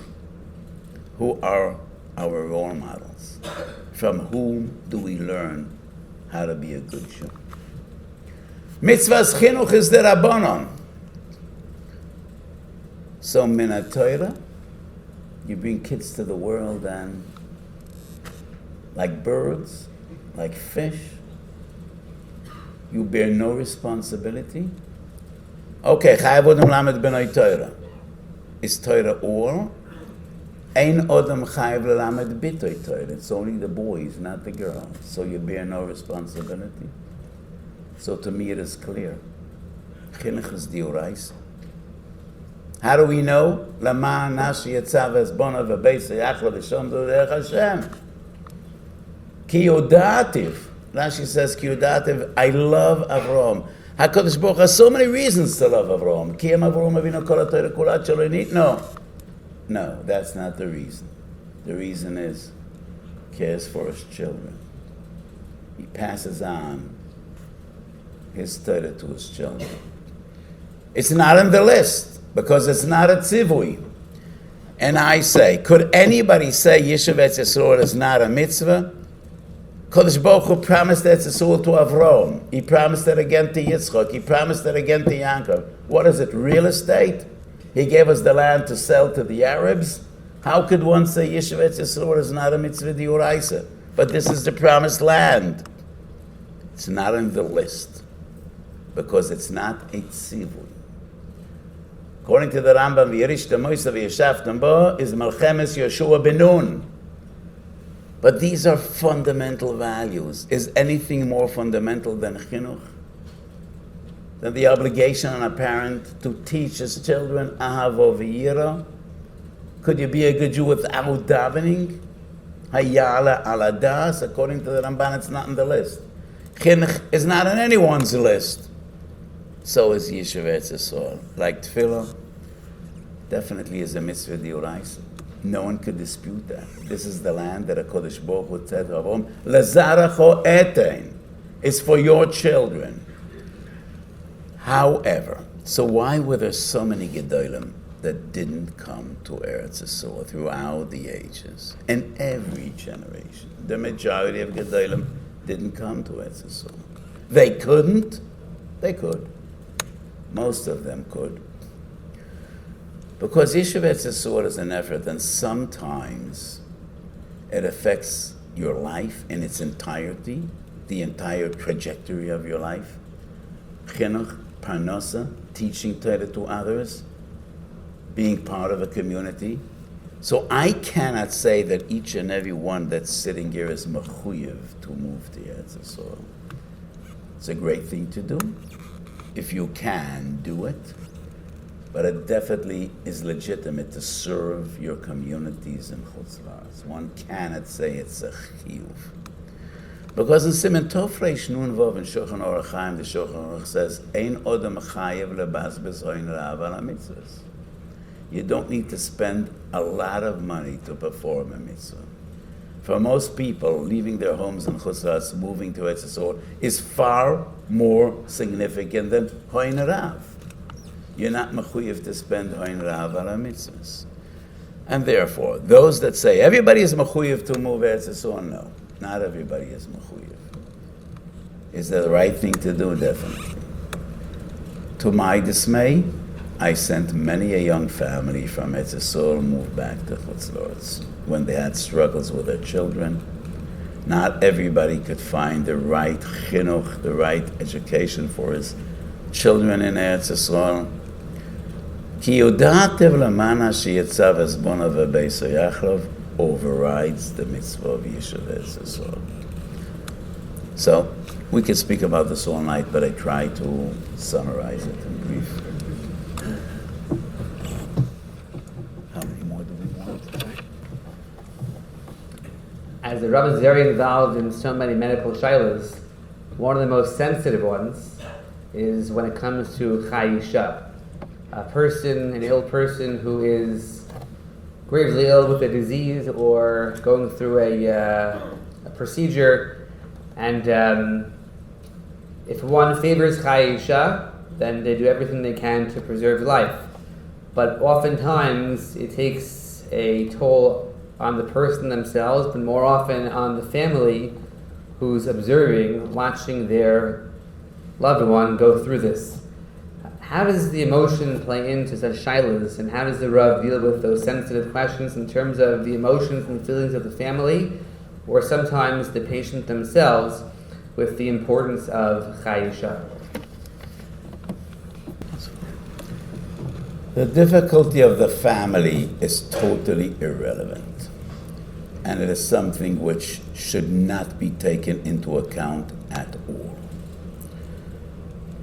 Who are our role models? From whom do we learn how to be a good Jew? Mitzvah's chinuch is the Rabbanon. So min Torah, you bring kids to the world and like birds, like fish, you bear no responsibility. Okay, chayav odom lamed b'nai Torah. Is Torah all? Ein odom chayav lamed b'toi Torah. It's only the boys, not the girls. So you bear no responsibility. So to me it is clear. Chinuch is dioraisa. How do we know? Lama nashi yetzav esbona v'beisa yachla v'shom d'derech Hashem. Ki yodativ. Rashi says, Ki yodativ, I love Avraham. HaKadosh Baruch has so many reasons to love Avraham. Ki em Avraham avinu kol ha'torah kulat shelo init. No, that's not the reason. The reason is, cares for his children. He passes on his Torah to his children. It's not on the list, because it's not a tzivui. And I say, could anybody say Yishuv Etz Yisrael is not a mitzvah? Kodesh Baruch Hu promised Etz Yisrael to Avraham. He promised it again to Yitzchak. He promised it again to Yaakov. What is it, real estate? He gave us the land to sell to the Arabs. How could one say Yishuv Etz Yisrael is not a mitzvah d'oraisa? But this is the promised land. It's not on the list, because it's not a tzivui. According to the Rambam, V'yirishtem Moisa v'yeshaftem bo is Melchemes Yoshua ben Nun. But these are fundamental values. Is anything more fundamental than chinuch? Than the obligation on a parent to teach his children ahavo v'yira? Could you be a good Jew without davening? Hayala ala das. According to the Ramban, it's not on the list. Chinuch is not on anyone's list. So is Yishuv Etz Yisrael. Like Tefillah, definitely is a mitzvah d'oraisa. No one could dispute that. This is the land that HaKadosh Baruch Hu said to Avraham, Lezaracho etein. It's for your children. However, so why were there so many Gedolim that didn't come to Eretz Yisrael throughout the ages? In every generation, the majority of Gedolim didn't come to Eretz Yisrael. They couldn't. They could. Most of them could. Because Yishuv Etz Yisrael is an effort, and sometimes it affects your life in its entirety, the entire trajectory of your life. Chinuch, parnasa, teaching Torah to others, being part of a community. So I cannot say that each and every one that's sitting here is mechuyev to move to Eretz Yisrael. It's a great thing to do. If you can, do it. But it definitely is legitimate to serve your communities in Chutz La'aretz. One cannot say it's a chiyuv. Because in Siman Tov Reish Nun Vav in Shulchan Aruch Chaim, the Shulchan Aruch says, Ein odem chayev lebazbez hoin ra'av al mitzvahs. You don't need to spend a lot of money to perform a mitzvah. For most people, leaving their homes in Chutz La'aretz, moving to Eretz Yisrael, is far more significant than hoin ra'av. You're not mechuyev to spend hoin ra'av ala mitzvahs. And therefore, those that say everybody is mechuyev to move Eretz Yisrael, no, not everybody is mechuyev. Is that the right thing to do? Definitely. To my dismay, I sent many a young family from Eretz Yisrael moved back to Chutz La'aretz when they had struggles with their children. Not everybody could find the right chinuch, the right education for his children in Eretz Yisrael. Ki yodatev lamana sheyetzav ezbonav v'beiso Yachlov overrides the mitzvah of Yishuv Eretz Yisrael. So, we could speak about this all night, but I try to summarize it in brief. How many more do we want? As the Rav is very involved in so many medical shilas, one of the most sensitive ones is when it comes to chayisha. A person, an ill person who is gravely ill with a disease or going through a procedure, and if one favors chayisha, then they do everything they can to preserve life. But oftentimes it takes a toll on the person themselves, but more often on the family who's observing, watching their loved one go through this. How does the emotion play into such shilas, and how does the Rav deal with those sensitive questions in terms of the emotions and feelings of the family, or sometimes the patient themselves, with the importance of chayisha? The difficulty of the family is totally irrelevant, and it is something which should not be taken into account at all.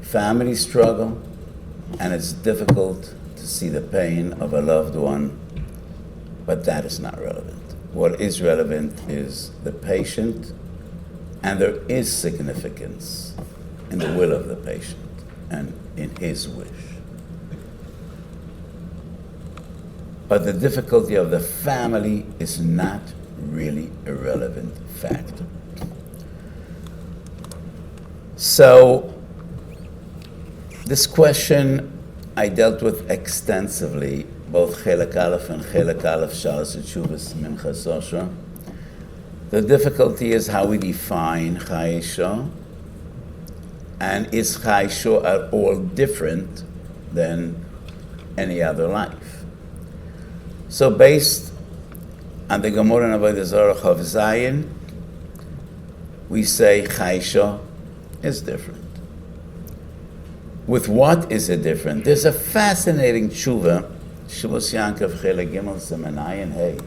Family struggle, and it's difficult to see the pain of a loved one, but that is not relevant. What is relevant is the patient, and there is significance in the will of the patient and in his wish. But the difficulty of the family is not really a relevant factor. So, this question I dealt with extensively, both Chelek Aleph and Chelek Aleph Shalos Teshuvos Minchas Osher. The difficulty is how we define chayisha, and is chayisha at all different than any other life? So based on the Gemara in Avodah Zarah Chav Zayin, we say chayisha is different. With what is it different? There's a fascinating tshuva, Shuvos Yankov Chelek Gimel Siman Ayin Hey,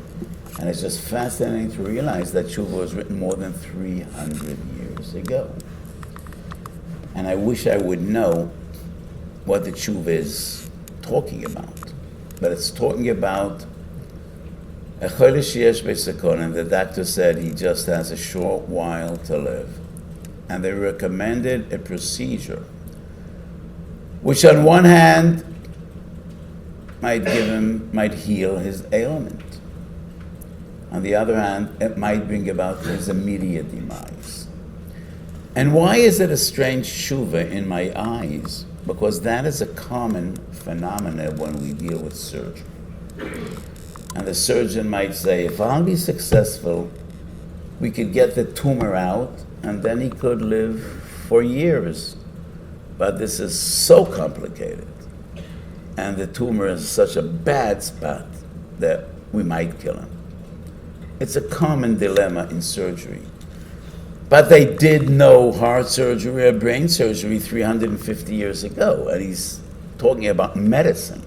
and it's just fascinating to realize that tshuva was written more than 300 years ago. And I wish I would know what the tshuva is talking about. But it's talking about a chodesh sheyesh b'sekonim, and the doctor said he just has a short while to live. And they recommended a procedure which on one hand might heal his ailment. On the other hand, it might bring about his immediate demise. And why is it a strange tshuva in my eyes? Because that is a common phenomenon when we deal with surgery. And the surgeon might say, if I'll be successful, we could get the tumor out, and then he could live for years. But this is so complicated, and the tumor is such a bad spot that we might kill him. It's a common dilemma in surgery. But they did know heart surgery or brain surgery 350 years ago, and he's talking about medicine.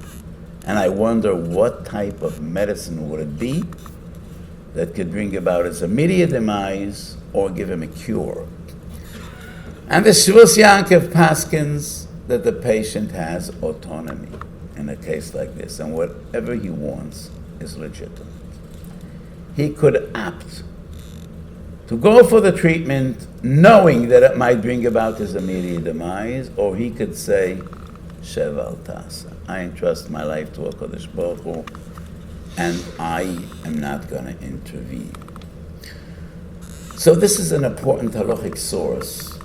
And I wonder what type of medicine would it be that could bring about his immediate demise or give him a cure. And the Shuvos Yankov paskins that the patient has autonomy in a case like this, and whatever he wants is legitimate. He could opt to go for the treatment knowing that it might bring about his immediate demise, or he could say, Sheval Tasa, I entrust my life to HaKadosh Baruch Hu, and I am not going to intervene. So this is an important halachic source,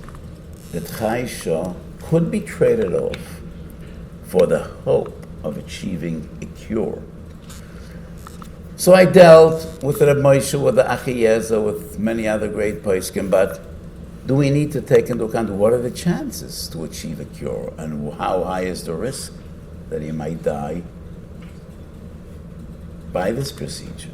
that chayisha could be traded off for the hope of achieving a cure. So I dealt with the Reb Moshe, with the Achiezer, with many other great poskim, but do we need to take into account what are the chances to achieve a cure and how high is the risk that he might die by this procedure.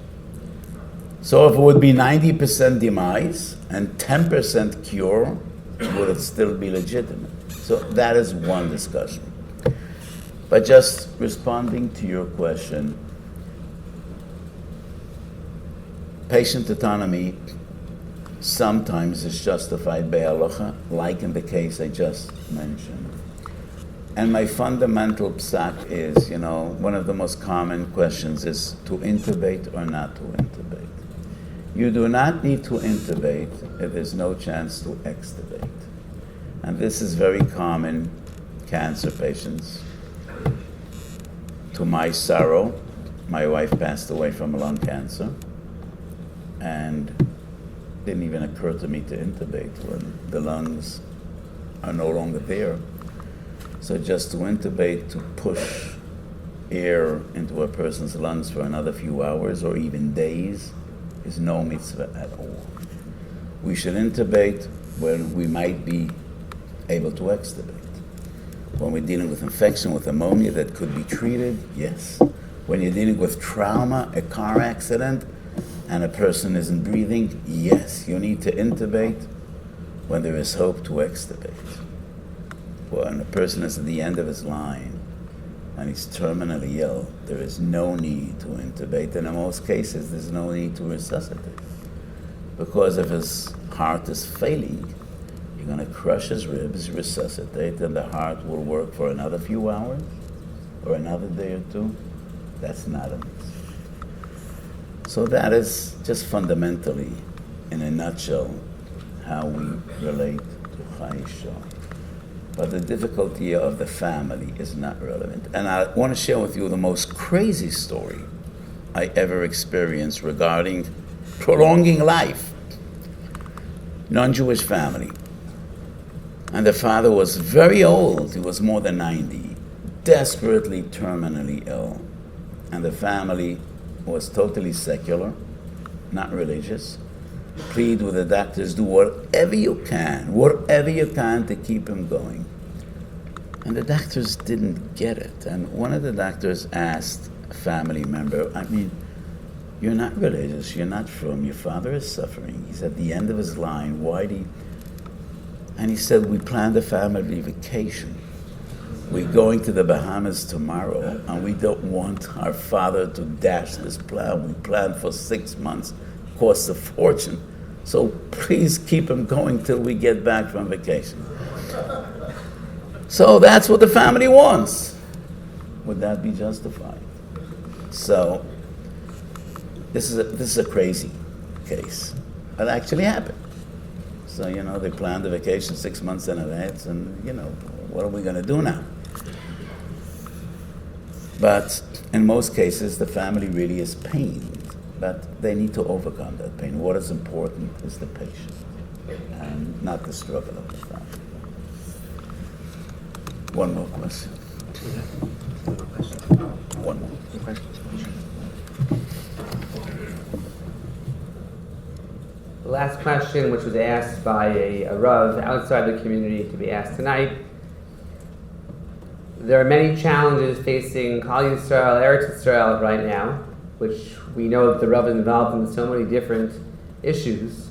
So if it would be 90% demise and 10% cure, would it still be legitimate? So that is one discussion. But just responding to your question, patient autonomy sometimes is justified by halacha, like in the case I just mentioned. And my fundamental psak is, one of the most common questions is to intubate or not to intubate. You do not need to intubate if there's no chance to extubate. And this is very common cancer patients. To my sorrow, my wife passed away from lung cancer, and it didn't even occur to me to intubate when the lungs are no longer there. So just to intubate, to push air into a person's lungs for another few hours or even days is no mitzvah at all. We should intubate when we might be able to extubate. When we're dealing with infection with ammonia that could be treated, yes. When you're dealing with trauma, a car accident, and a person isn't breathing, yes, you need to intubate when there is hope to extubate. When a person is at the end of his line and he's terminally ill, there is no need to intubate, and in most cases there's no need to resuscitate. Because if his heart is failing, you're going to crush his ribs, resuscitate, and the heart will work for another few hours or another day or two. That's not a mitzvah. So that is just fundamentally, in a nutshell, how we relate to Chayisha. But the difficulty of the family is not relevant. And I want to share with you the most crazy story I ever experienced regarding prolonging life. Non-Jewish family. And the father was very old. He was more than 90, desperately terminally ill. And the family was totally secular, not religious. Plead with the doctors, do whatever you can to keep him going. And the doctors didn't get it. And one of the doctors asked a family member, you're not religious, you're not from, your father is suffering. He's at the end of his line, why do you? And he said, we planned a family vacation. We're going to the Bahamas tomorrow, and we don't want our father to dash this plan. We planned for 6 months. Costs a fortune. So please keep him going till we get back from vacation. So that's what the family wants. Would that be justified? So this is a crazy case. It actually happened. So, they planned the vacation 6 months in advance, and, what are we going to do now? But in most cases, the family really is pained. But they need to overcome that pain. What is important is the patient and not the struggle of the family. One more question. One more. The last question, which was asked by a Rav outside the community to be asked tonight. There are many challenges facing Kollel Yisrael, Eretz Yisrael right now, which we know that the Rav is involved in so many different issues.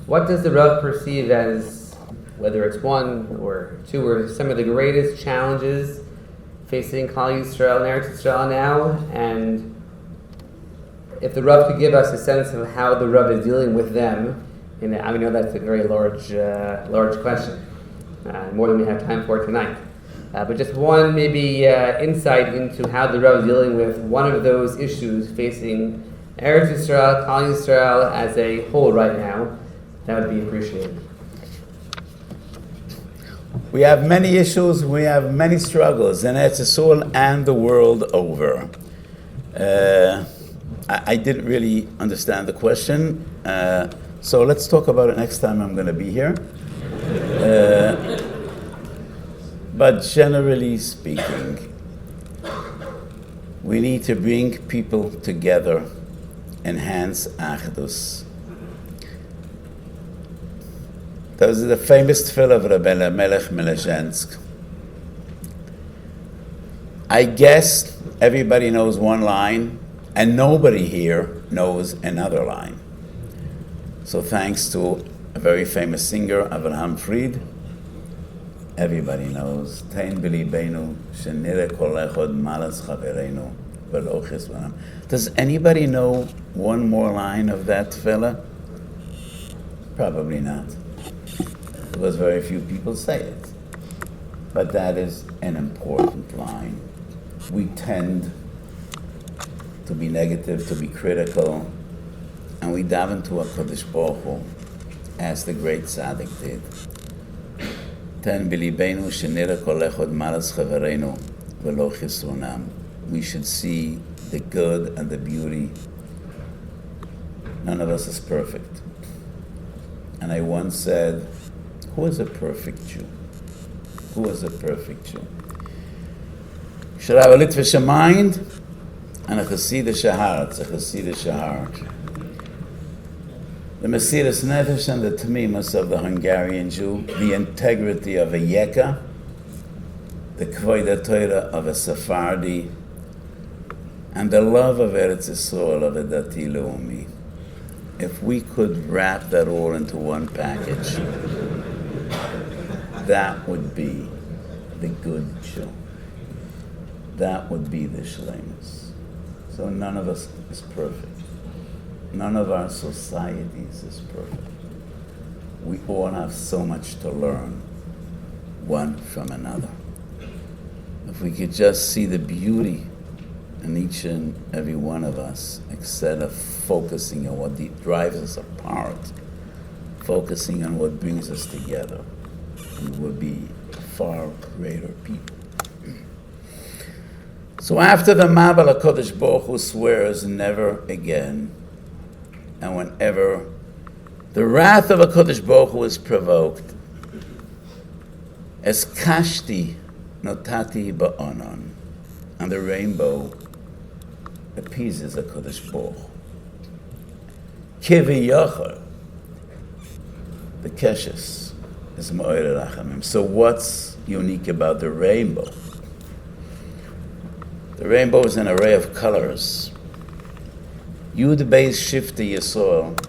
What does the Rav perceive as, whether it's one or two, or some of the greatest challenges facing Kollel Yisrael and Eretz Yisrael now? And if the Rav could give us a sense of how the Rav is dealing with them, and I know that's a very large question, more than we have time for tonight. But just one maybe insight into how the Rav is dealing with one of those issues facing Eretz Yisrael, Kollel Yisrael as a whole right now, that would be appreciated. We have many issues, we have many struggles in Eretz Yisrael and the world over. I didn't really understand the question, so let's talk about it next time I'm going to be here. But generally speaking, we need to bring people together, enhance achdus. Those are the famous tefillah of Rebbe Melech Melezhensk. I guess everybody knows one line, and nobody here knows another line. So thanks to a very famous singer, Avraham Fried, everybody knows. Tein b'libeinu shenire kol echad malas chavereinu v'lo chizvanam. Does anybody know one more line of that tefillah? Probably not, because very few people say it. But that is an important line. We tend to be negative, to be critical, and we daven to HaKadosh Baruch Hu, as the great tzaddik did. Ten b'libeinu shenira kol echad malas chavereinu v'lo chisronam. We should see the good and the beauty. None of us is perfect. And I once said, who is a perfect Jew? Who is a perfect Jew? You should have a Litvish mind and a Chassidish heart, a Chassidish heart. The Mesiras Nefesh and the Tamimus of the Hungarian Jew, the integrity of a Yeka, the Kvoida Torah of a Sephardi, and the love of Eretz Yisrael of a Dati Leumi. If we could wrap that all into one package, that would be the good Jew. That would be the Shleimus. So none of us is perfect. None of our societies is perfect. We all have so much to learn, one from another. If we could just see the beauty in each and every one of us, instead of focusing on what drives us apart, focusing on what brings us together, we would be far greater people. So after the Mabal HaKadosh Baruch Hu swears never again, and whenever the wrath of HaKadosh Baruch Hu is provoked, as kashti notati ba'anon, and the rainbow appeases HaKadosh Baruch Hu. Kiviyachar, the keshes, is ma'orer rachamim. So what's unique about the rainbow? The rainbow is an array of colors. Yud Beis Shifti Yisrael,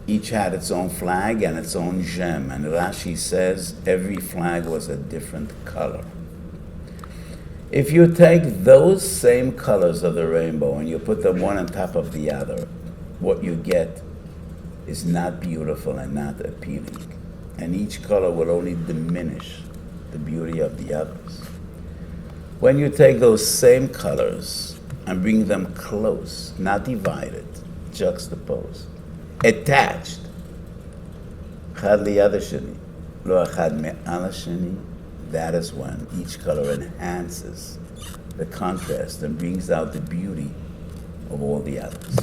each had its own flag and its own gem, and Rashi says every flag was a different color. If you take those same colors of the rainbow and you put them one on top of the other, what you get is not beautiful and not appealing. And each color will only diminish the beauty of the others. When you take those same colors and bring them close, not divided, juxtaposed, attached, chad liyad hasheni, lo achad me'al hasheni, that is when each color enhances the contrast and brings out the beauty of all the others.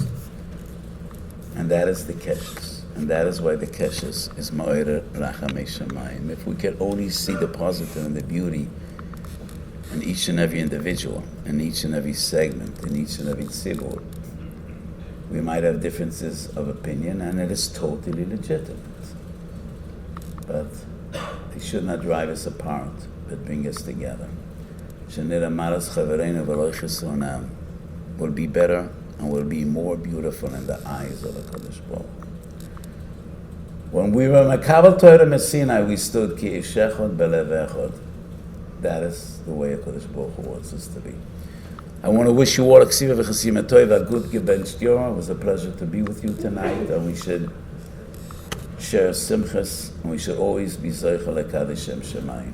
And that is the keshes. And that is why the keshes is ma'orer rachamei shamayim. If we could only see the positive and the beauty in each and every individual, in each and every segment, in each and every tzibur, we might have differences of opinion, and it is totally legitimate. But they should not drive us apart, but bring us together. Shenira malas chavereinu v'lo chisronam will be better and will be more beautiful in the eyes of the Kodesh Baruch. When we were Makabel Torah Messinai, we stood ki ish echad belev echad. That is the way HaKadosh Baruch Hu wants us to be. I want to wish you all a ksiva v'chasim tov, a good gebencht yor. It was a pleasure to be with you tonight, and we should share simchas, and we should always be zochel lekaddish Shem Shemayim.